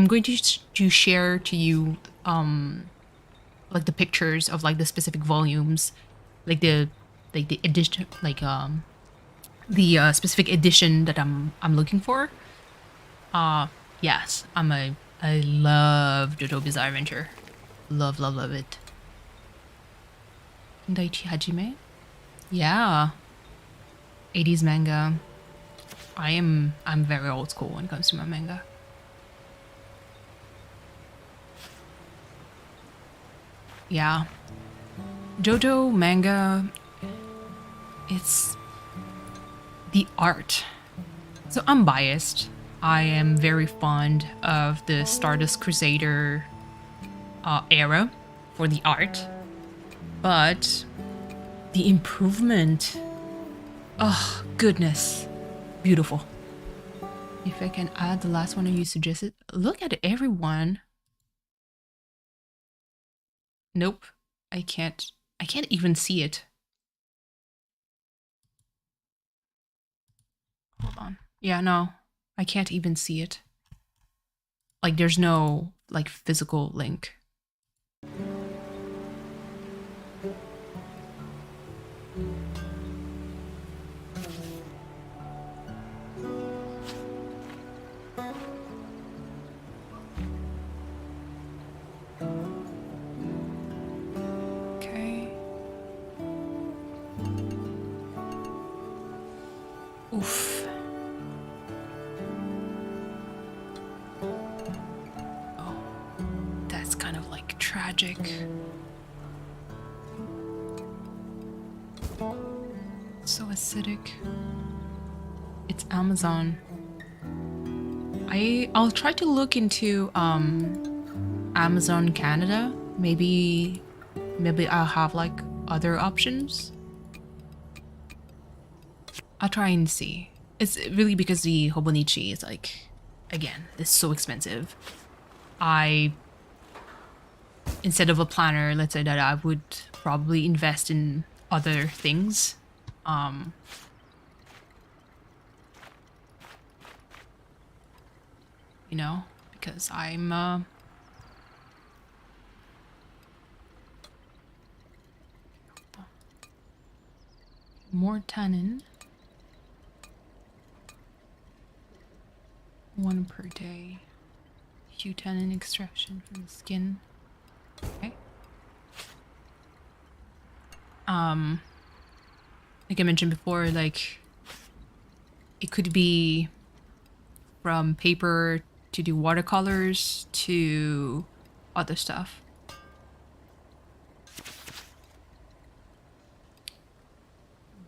going to share to you like the pictures of like the specific volumes, like the edition, like the specific edition that I'm looking for. Yes, I love JoJo Bizarre Adventure. Love it. Daichi Hajime? Yeah. 80s manga. I'm very old school when it comes to my manga. Yeah. JoJo manga, it's the art. So I'm biased. I am very fond of the Stardust Crusader era for the art. But the improvement, oh goodness, beautiful. If I can add the last one you suggested, look at everyone. Nope, I can't even see it. Hold on. Yeah, no, I can't even see it. Like there's no like physical link. Oof. Oh, that's kind of like tragic. So acidic. It's Amazon. I'll try to look into Amazon Canada. Maybe I'll have like other options. I'll try and see. It's really because the Hobonichi is like, again, it's so expensive. Instead of a planner, let's say that I would probably invest in other things. You know, because I'm more tannin. 1 per day. Hue tannin extraction from the skin. Okay. Like I mentioned before, like it could be from paper to do watercolors to other stuff.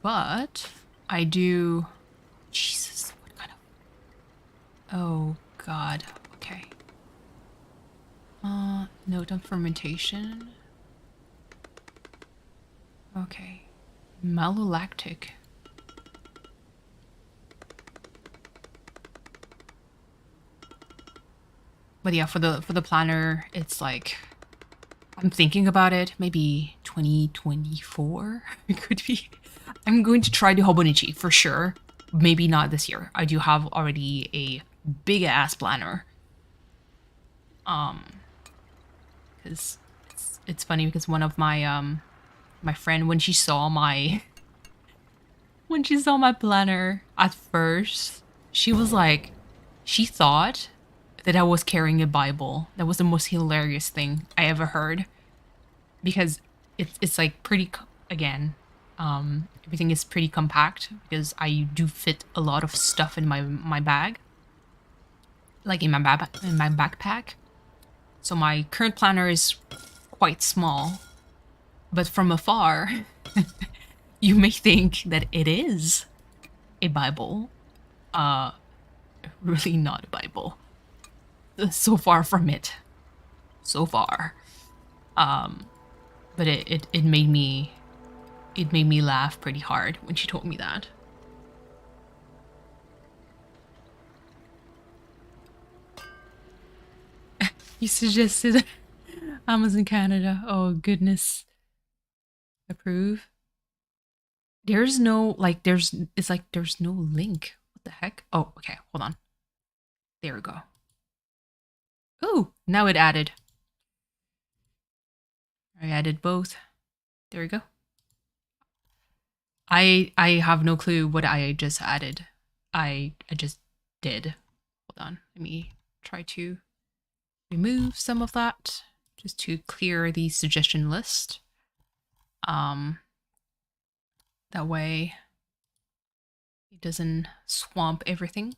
But I do... Jesus, what kind of... Oh, God. Okay. Note on fermentation. Okay. Malolactic. But yeah, for the planner, it's like I'm thinking about it. Maybe 2024 it could be. I'm going to try the Hobonichi for sure. Maybe not this year. I do have already a big ass planner. Because it's funny because one of my friend when she saw my planner at first, she was like, she thought that I was carrying a Bible. That was the most hilarious thing I ever heard because it's like pretty again, everything is pretty compact because I do fit a lot of stuff in my bag, like in my backpack. So my current planner is quite small, but from afar, you may think that it is a Bible. Really not a Bible. So far from it. So far. But it made me laugh pretty hard when she told me that. You suggested Amazon Canada. Oh goodness. Approve. There's no there's no link. What the heck? Oh, okay, hold on. There we go. Oh, now it added. I added both. There we go. I have no clue what I just added. I just did. Hold on. Let me try to remove some of that just to clear the suggestion list. That way it doesn't swamp everything.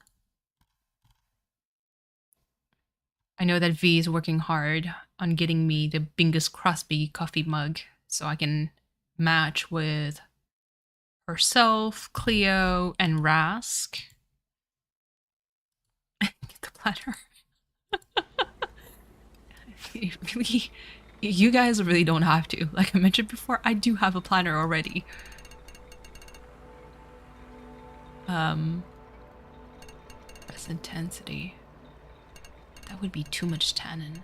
I know that V is working hard on getting me the Bingus Crosby coffee mug so I can match with herself, Cleo, and Rask. Get the planner. Really, you guys really don't have to. Like I mentioned before, I do have a planner already. Press intensity. That would be too much tannin.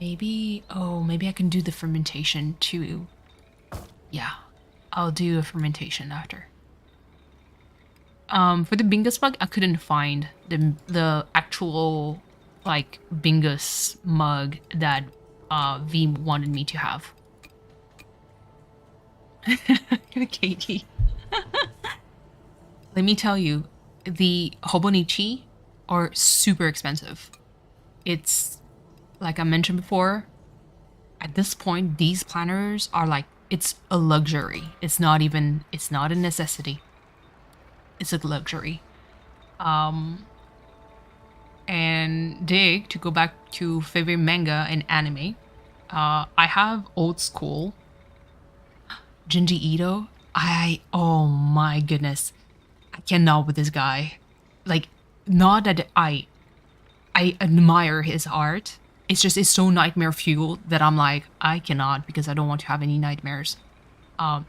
Maybe, oh, maybe I can do the fermentation too. Yeah, I'll do a fermentation after. For the Bingus mug, I couldn't find the actual like Bingus mug that V wanted me to have. Katie. Let me tell you, the Hobonichi are super expensive. It's like I mentioned before, at this point, these planners are like, it's a luxury. It's not a necessity. It's a luxury. And Dig, to go back to favorite manga and anime, I have old school Junji Ito. Oh my goodness. I cannot with this guy. Like, not that I admire his art. It's just, it's so nightmare fueled that I'm like, I cannot because I don't want to have any nightmares.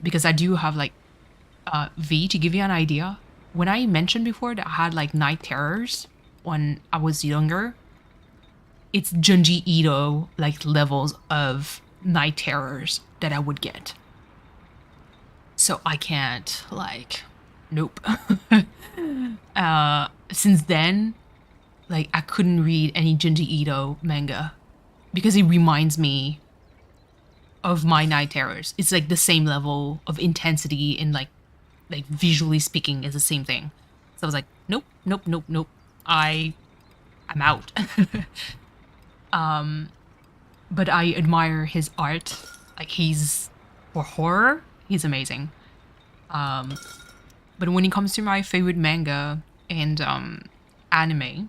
Because I do have like, V, to give you an idea, when I mentioned before that I had like night terrors when I was younger, it's Junji Ito like levels of night terrors that I would get. So I can't, like, nope. Since then, like, I couldn't read any Junji Ito manga because it reminds me of my night terrors. It's like the same level of intensity and like visually speaking is the same thing. So I was like, nope, nope, nope, nope. I'm out. But I admire his art. Like he's, for horror, he's amazing. But when it comes to my favorite manga and anime,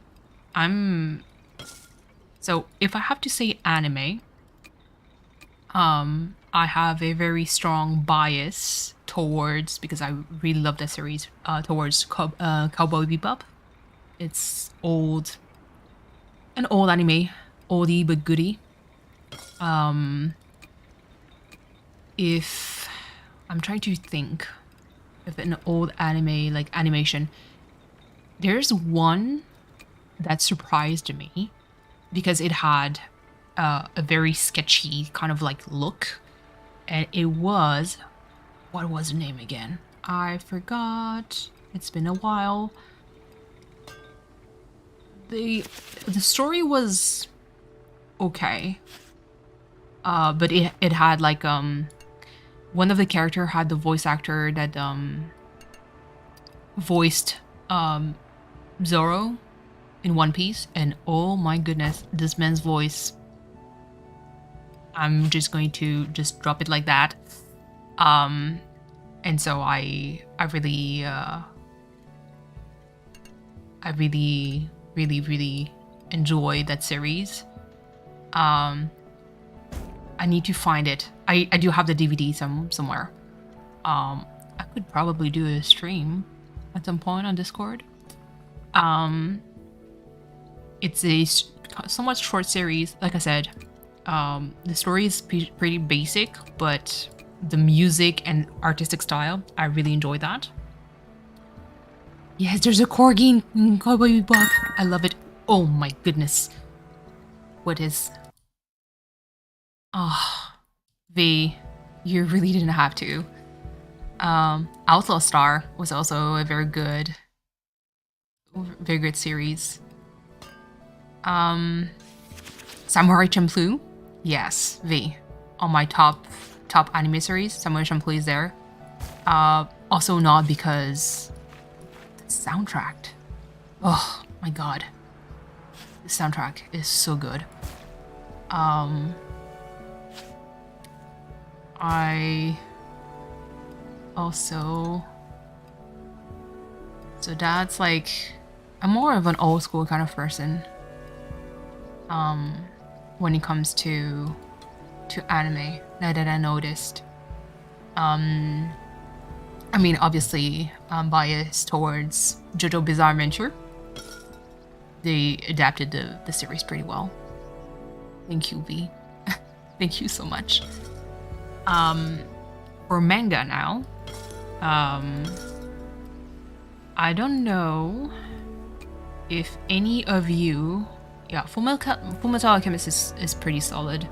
so if I have to say anime, I have a very strong bias towards, because I really love that series, towards Cowboy Bebop. It's old, an old anime, oldie but goodie. If I'm trying to think of an old anime, like animation, there's one that surprised me because it had a very sketchy kind of like look, and it was, what was the name again? I forgot. It's been a while. The story was okay, but it had like one of the character had the voice actor that voiced Zoro in One Piece, and oh my goodness, this man's voice. I'm just going to just drop it like that. And so I really enjoy that series. I need to find it. I do have the DVD somewhere. I could probably do a stream at some point on Discord. It's a somewhat short series. Like I said, the story is pretty basic, but the music and artistic style, I really enjoy that. Yes, there's a corgi in Cowboy Bebop. I love it. Oh my goodness. What is... Oh, V, you really didn't have to. Outlaw Star was also a very good series. Samurai Champloo, yes, V, on my top anime series. Samurai Champloo is there. Also not because the soundtrack. Oh my god, the soundtrack is so good. I also, so that's like, I'm more of an old school kind of person when it comes to anime, now that I noticed. I mean, obviously I'm biased towards JoJo Bizarre Adventure. They adapted the series pretty well. Thank you, V. Thank you so much. For manga now, I don't know if any of you, yeah, Fullmetal Alchemist is pretty solid.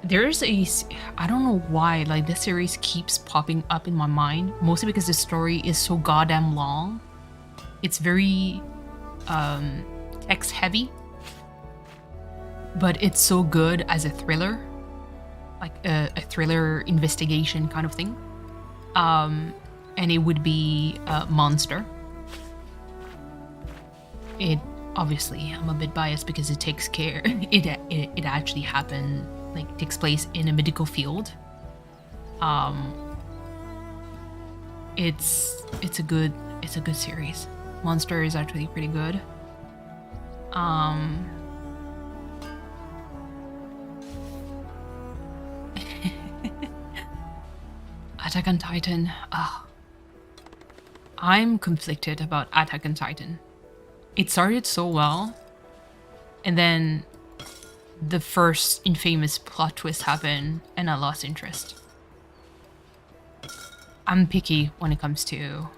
There's I don't know why, like, this series keeps popping up in my mind, mostly because the story is so goddamn long. It's very text heavy, but it's so good as a thriller, like a thriller investigation kind of thing. And it would be Monster. It obviously, I'm a bit biased because it takes care. It actually happened, like, takes place in a medical field. It's a good series. Monster is actually pretty good. Attack on Titan. I'm conflicted about Attack on Titan. It started so well, and then the first infamous plot twist happened, and I lost interest. I'm picky when it comes to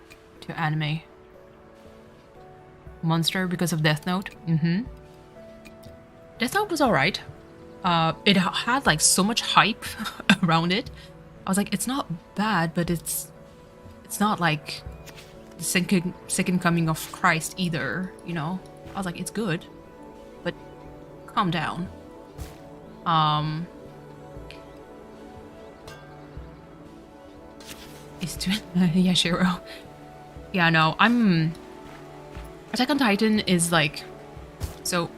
anime. Monster because of Death Note. Death Note was alright. It had like so much hype around it. I was like, it's not bad, but it's not like the second coming of Christ either, you know? I was like, it's good, but calm down. It's too yeah, Shiro. Yeah, no, Attack on Titan is like, so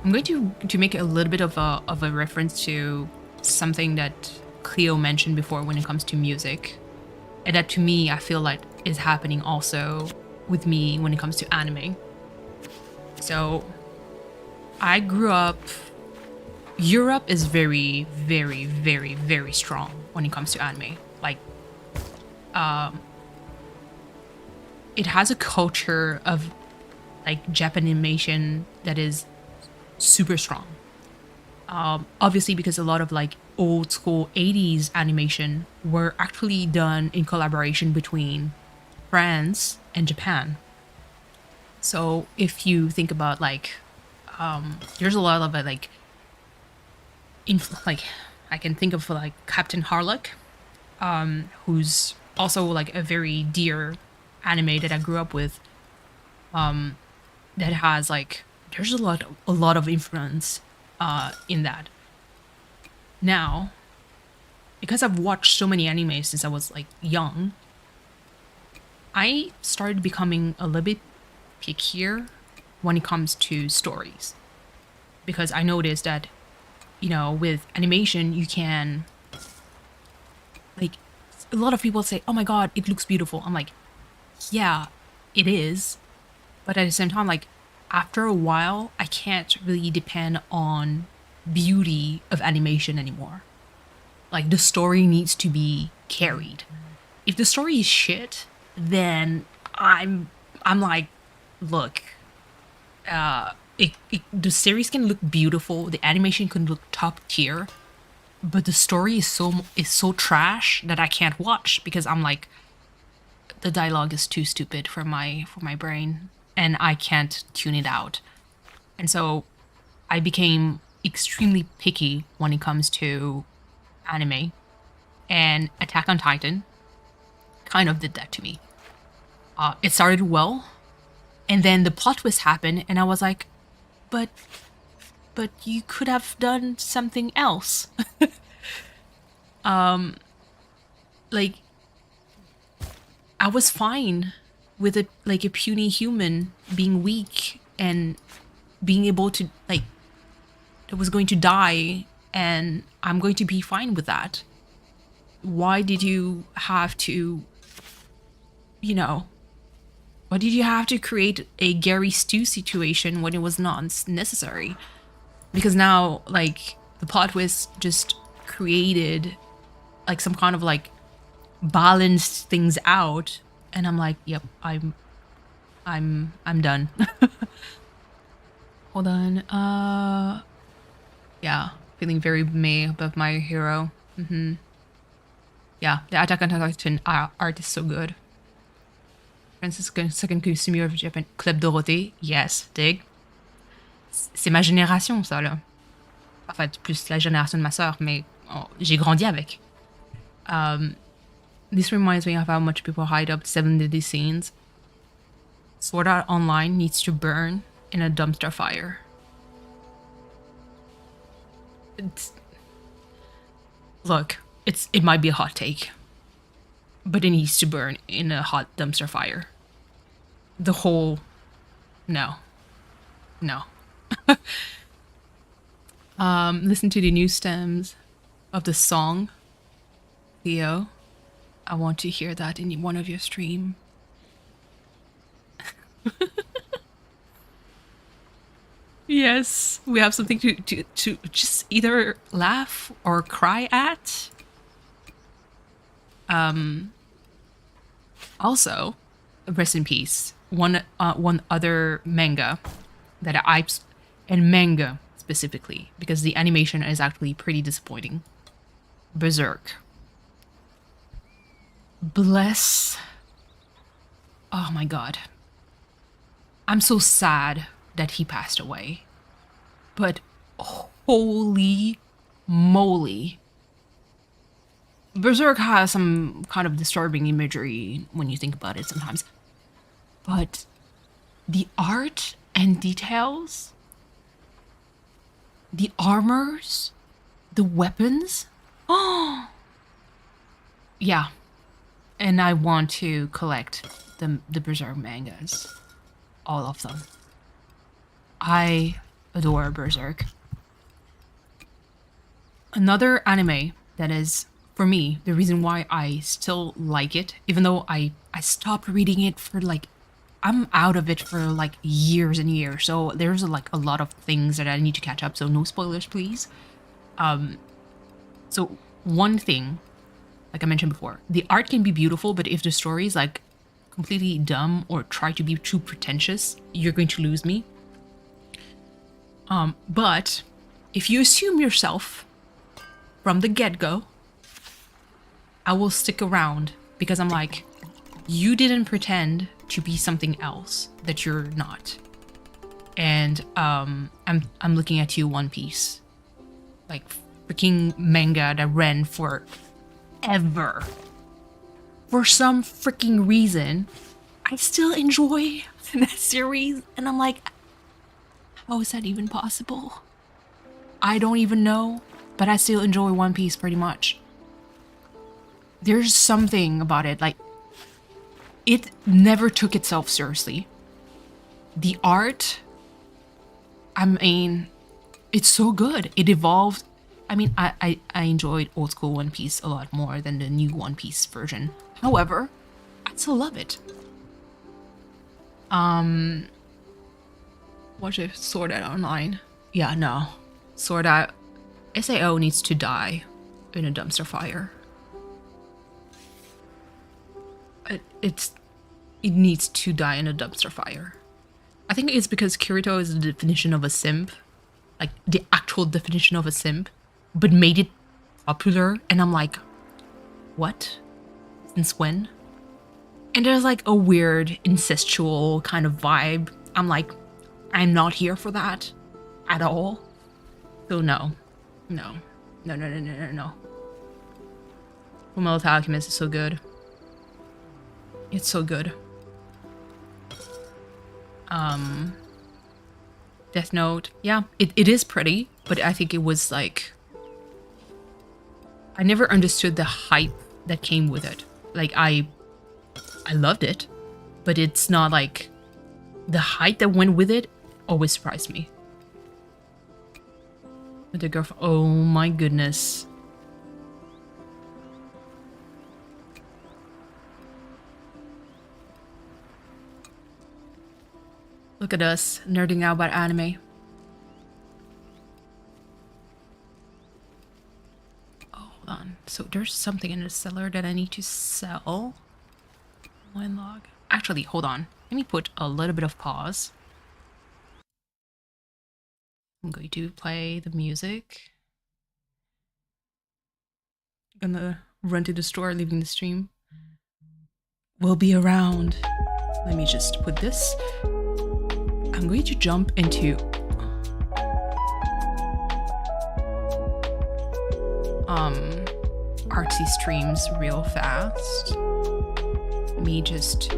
I'm going to make a little bit of a reference to something that Cleo mentioned before when it comes to music, and that to me I feel like is happening also with me when it comes to anime. So I grew up, Europe is very, very, very, very strong when it comes to anime. Like it has a culture of like Japanese animation that is super strong. Obviously, because a lot of like old school 80s animation were actually done in collaboration between France and Japan. So if you think about like, there's a lot of like, like I can think of like Captain Harlock, who's also like a very dear anime that I grew up with. That has like there's a lot of influence in that. Now, because I've watched so many animes since I was like young, I started becoming a little bit pickier when it comes to stories. Because I noticed that, you know, with animation, you can, like, a lot of people say, oh my god, it looks beautiful. I'm like, yeah, it is. But at the same time, like, after a while, I can't really depend on beauty of animation anymore. Like, the story needs to be carried. If the story is shit, then I'm like, look, the series can look beautiful, the animation can look top tier, but the story is so trash that I can't watch because I'm like, the dialogue is too stupid for my brain, and I can't tune it out. And so I became extremely picky when it comes to anime, and Attack on Titan kind of did that to me. It started well, and then the plot twist happened, and I was like, but you could have done something else. Like, I was fine with a puny human being weak and being able to like that was going to die, and I'm going to be fine with that. Why did you have to, you know, why did you have to create a Gary Stu situation when it was not necessary? Because now, like, the plot twist just created like some kind of like balanced things out, and I'm like, yep, I'm done. Hold on. Yeah, feeling very meh about My Hero. Yeah, the Attack on Titan art is so good. Francis Second Costume of Japan, Club Dorothée, yes, dig. C'est ma génération, ça, là. En fait, plus la génération de ma sœur, mais j'ai grandi avec. This reminds me of how much people hide up 7 deadly scenes. Sword Art Online needs to burn in a dumpster fire. Look, it might be a hot take, but it needs to burn in a hot dumpster fire. The whole... No. Listen to the new stems of the song, Theo. I want to hear that in one of your stream. Yes, we have something to just either laugh or cry at. Also, rest in peace. One other manga that and manga specifically, because the animation is actually pretty disappointing. Berserk. Bless. Oh my god. I'm so sad that he passed away. But holy moly. Berserk has some kind of disturbing imagery when you think about it sometimes. But the art and details, the armors, the weapons, oh yeah. And I want to collect the Berserk mangas. All of them. I adore Berserk. Another anime that is, for me, the reason why I still like it, even though I stopped reading it for like, I'm out of it for like years and years, so there's like a lot of things that I need to catch up, so no spoilers, please. So one thing, like I mentioned before, the art can be beautiful, but if the story is like completely dumb or try to be too pretentious, you're going to lose me. But if you assume yourself from the get-go, I will stick around because I'm like, you didn't pretend to be something else that you're not. And I'm looking at you, One Piece. Like freaking manga that ran for ever. For some freaking reason, I still enjoy that series, and I'm like, how is that even possible? I don't even know, but I still enjoy One Piece pretty much. There's something about it, like, it never took itself seriously. The art, I mean, it's so good. It evolved. I mean, I enjoyed old school One Piece a lot more than the new One Piece version. However, I still love it. Watch it, Sword Art Online. Yeah, no. Sword Art, SAO needs to die in a dumpster fire. It needs to die in a dumpster fire. I think it's because Kirito is the definition of a simp. Like, the actual definition of a simp. But made it popular. And I'm like, what? Since when? And there's like a weird incestual kind of vibe. I'm like, I'm not here for that at all. So no. No. No, no, no, no, no, no. Fullmetal Alchemist is so good. It's so good. Death Note. Yeah, it is pretty, but I think it was like... I never understood the hype that came with it. Like, I loved it, but it's not like... The hype that went with it always surprised me. With the girlfriend... Oh my goodness. Look at us, nerding out about anime. Oh, hold on. So there's something in the cellar that I need to sell. Line log. Actually, hold on. Let me put a little bit of pause. I'm going to play the music. Gonna run to the store, leaving the stream. We'll be around. Let me just put this. I'm going to jump into artsy streams real fast. Let me just...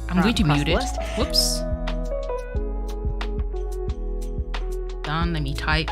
I'm going to mute it. Whoops. Done. Let me type.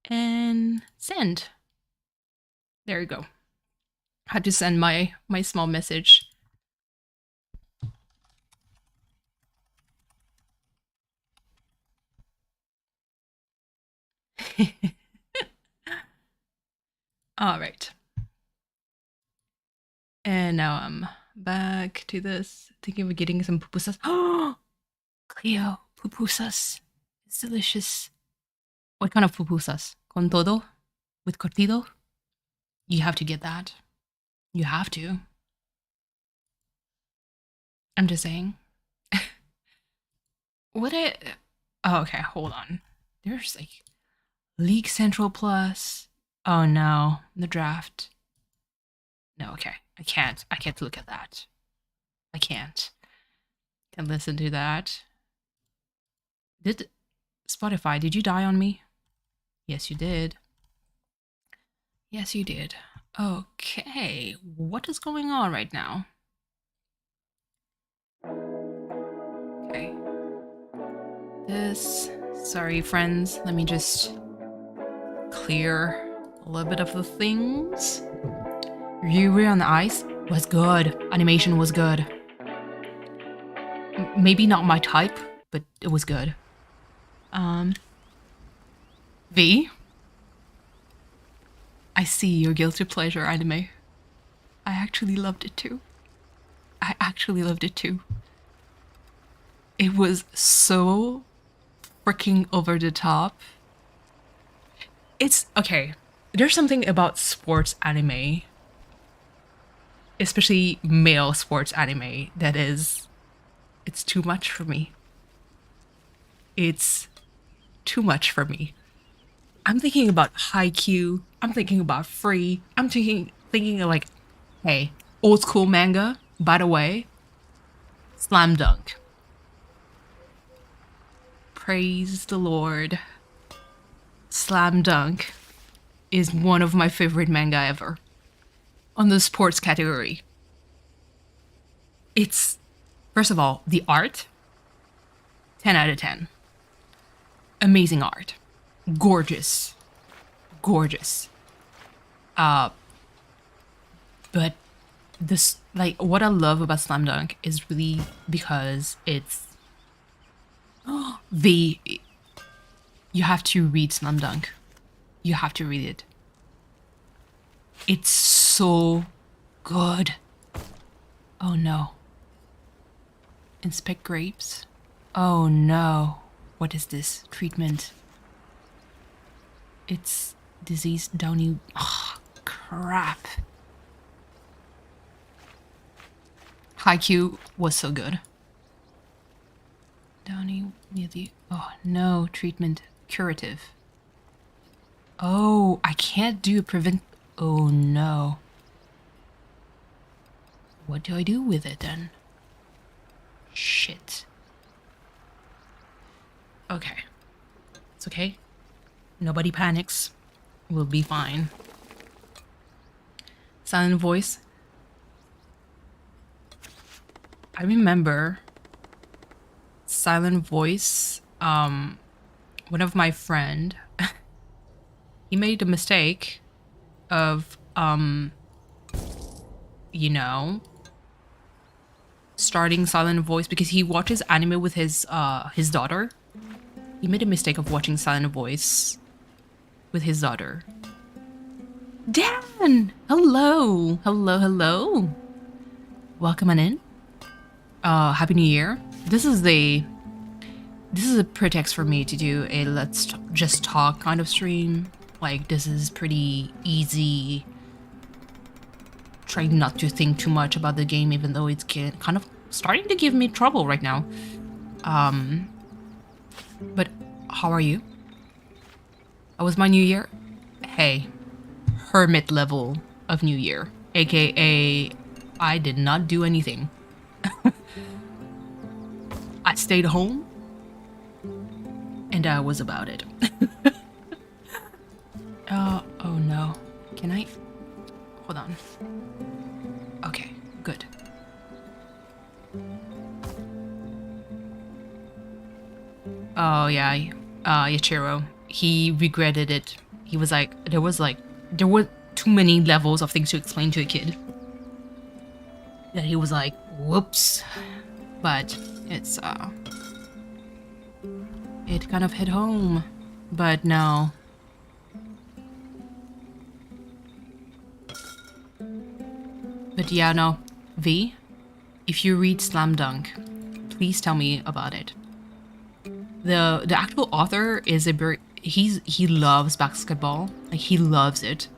And send. There you go. Had to send my small message. All right. And now I'm back to this, thinking of getting some pupusas. Oh, Cleo, pupusas. It's delicious. What kind of pupusas? Con todo? With curtido? You have to get that. You have to. I'm just saying. What it... Oh, okay, hold on. There's like... League Central Plus. Oh no, the draft. No, okay. I can't look at that. I can't. Can't listen to that. Did... Spotify, did you die on me? Yes, you did. Yes, you did. Okay, what is going on right now? Okay. This... Sorry, friends. Let me just clear a little bit of the things. Yuri on the Ice was good. Animation was good. maybe not my type, but it was good. V, I see your guilty pleasure anime. I actually loved it too. I actually loved it too. It was so freaking over the top. It's okay. There's something about sports anime, especially male sports anime, that is, it's too much for me. It's too much for me. I'm thinking about Haikyuu. I'm thinking about Free. I'm thinking of like, hey, old school manga. By the way, Slam Dunk. Praise the Lord. Slam Dunk is one of my favorite manga ever. On the sports category. It's, first of all, the art, 10 out of 10. Amazing art. Gorgeous. Gorgeous. But this, like, what I love about Slam Dunk is really because it's you have to read Slam Dunk. You have to read it. It's so good. Oh no. Inspect grapes. Oh no. What is this? Treatment. It's disease downy. Oh, crap. Haikyuu was so good. Downy near the... Oh no, treatment. Curative. Oh, I can't do prevent... Oh no. What do I do with it then? Shit. Okay. It's okay. Nobody panics. We'll be fine. Silent voice. I remember silent voice. One of my friend, he made a mistake of, you know, starting silent voice because he watches anime with his daughter. He made a mistake of watching silent voice with his daughter. Dan! Hello! Hello, hello! Welcome on in. Happy New Year. This is a pretext for me to do a let's just talk kind of stream. Like, this is pretty easy. Trying not to think too much about the game, even though it's kind of starting to give me trouble right now. But how are you? How was my New Year? Hey, hermit level of New Year, aka I did not do anything. I stayed home, and that was about it. Oh no. Can I? Hold on. Okay, good. Oh yeah, Yachiro. He regretted it. He was like, there were too many levels of things to explain to a kid. That he was like, whoops. But it's it kind of hit home. But no. But yeah, no. V, if you read Slam Dunk, please tell me about it. The actual author is he loves basketball. Like, he loves it.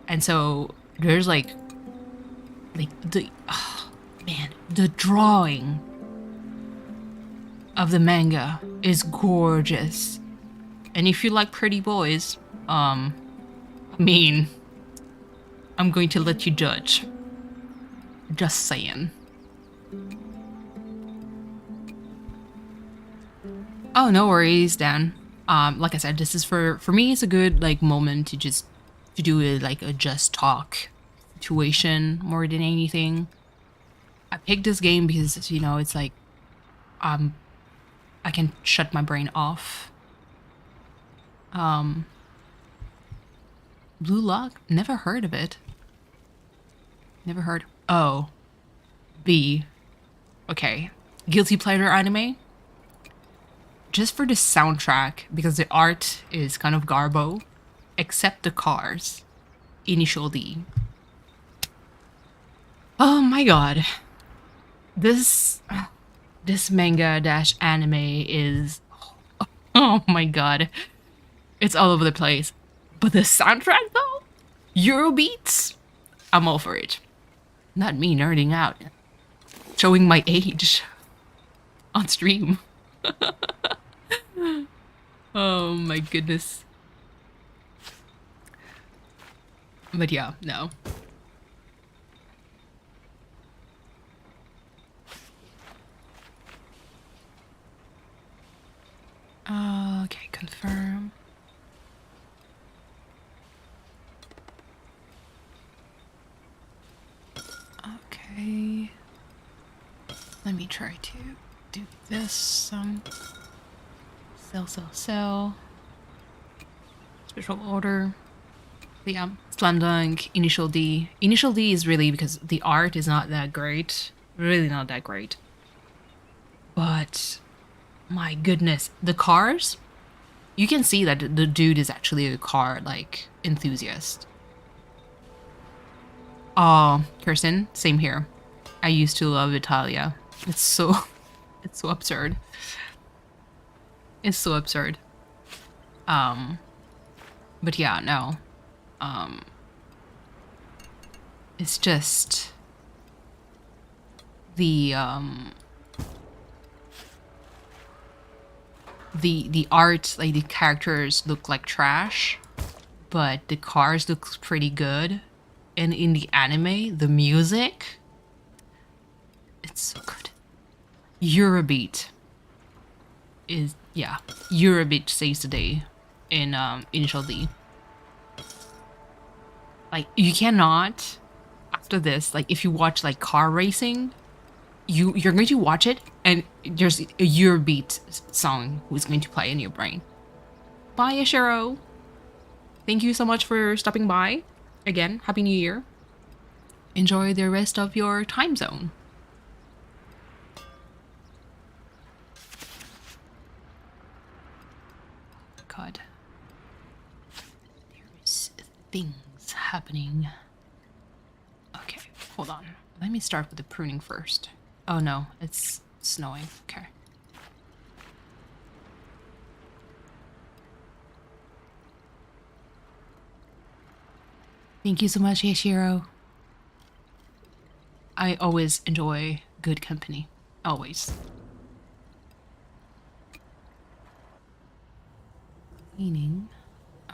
And so there's like the man, the drawing of the manga is gorgeous. And if you like pretty boys, I mean, I'm going to let you judge. Just saying. Oh, no worries, Dan. Like I said, this is for me, it's a good like moment to just do a just talk situation more than anything. I picked this game because, you know, it's like I can shut my brain off. Blue Lock? Never heard of it. Never heard. Oh. B. Okay. guilty pleasure anime, just for the soundtrack, because the art is kind of garbo, except the cars. Initial D. Oh my god. This manga dash anime is, oh my god. It's all over the place. But the soundtrack though? Eurobeats? I'm all for it. Not me nerding out. Showing my age on stream. Oh my goodness. But yeah, no. Okay, confirm. Okay. Let me try to do this. Sell. Special order. But yeah, slam dunk, initial D. Initial D is really because the art is not that great. Really not that great. But my goodness, the cars, you can see that the dude is actually a car like enthusiast. Oh, Kirsten, same here. I used to love Italia. It's so absurd. It's so absurd. But yeah, no. It's just the art, like the characters look like trash, but the cars look pretty good. And in the anime, the music, it's so good. Eurobeat is, yeah, Eurobeat saves the day in Initial D. Like, you cannot, after this, like, if you watch like car racing, you're going to watch it and there's a Eurobeat song who's going to play in your brain. Bye, Ashiro. Thank you so much for stopping by. Again, Happy New Year. Enjoy the rest of your time zone. God. There's things happening. Okay, hold on. Let me start with the pruning first. Oh no, it's snowing. Okay. Thank you so much, Yashiro. I always enjoy good company. Always. Cleaning.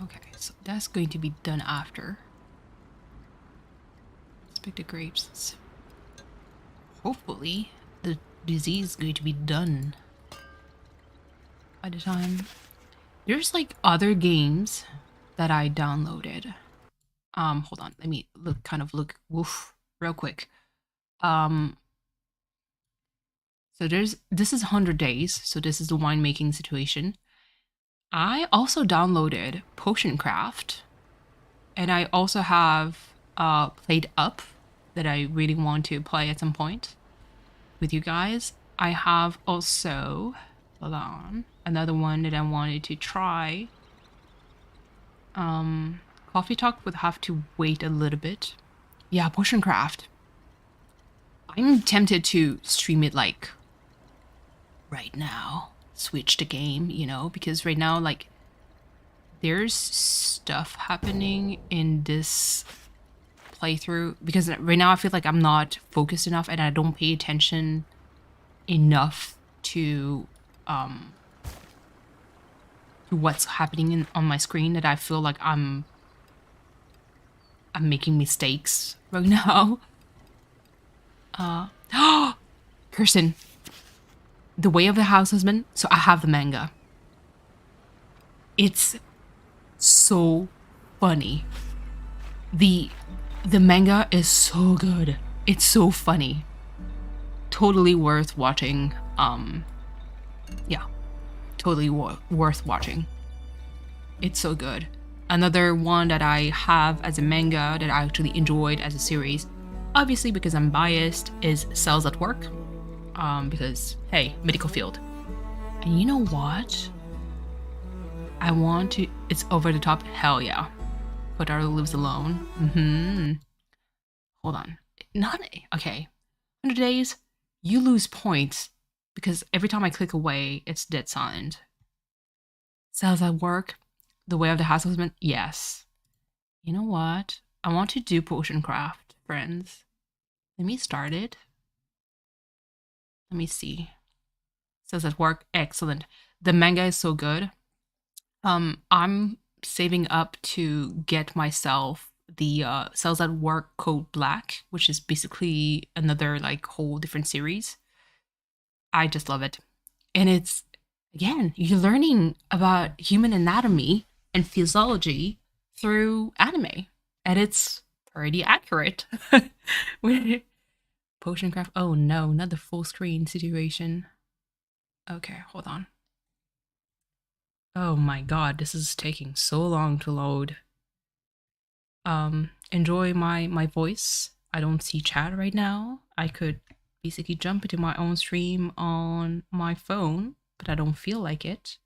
Okay, so that's going to be done after. Let's pick the grapes. Hopefully, the disease is going to be done by the time. There's like other games that I downloaded. Hold on, let me look real quick. So this is 100 days, so this is the winemaking situation. I also downloaded Potion Craft, and I also have Played Up that I really want to play at some point with you guys. I have also, hold on, another one that I wanted to try. Coffee Talk would have to wait a little bit. Yeah, Potion Craft. I'm tempted to stream it like right now. Switch the game, you know, because right now, like, there's stuff happening in this playthrough. Because right now I feel like I'm not focused enough and I don't pay attention enough to what's happening on my screen, that I feel like I'm making mistakes right now. Kirsten, The Way of the House Husband. So I have the manga. It's so funny. The manga is so good. It's so funny. Totally worth watching. Yeah, totally worth watching. It's so good. Another one that I have as a manga that I actually enjoyed as a series, obviously because I'm biased, is S.r.l.s at Work. because hey, medical field. And you know what? I want to. It's over the top. Hell yeah. Put our lives alone. Hold on. Not okay. 100 days. You lose points because every time I click away, it's dead silent. So does that work? The way of the houseman? Yes. You know what? I want to do potion craft, friends. Let me start it. Let me see. Says that work? Excellent. The manga is so good. I'm saving up to get myself the Cells at Work Code Black, which is basically another like whole different series. I just love it. And it's again, you're learning about human anatomy and physiology through anime. And it's pretty accurate. Potion craft. Oh no, not the full screen situation. Okay, hold on. Oh my god, this is taking so long to load. Enjoy my voice. I don't see chat right now. I could basically jump into my own stream on my phone, but I don't feel like it.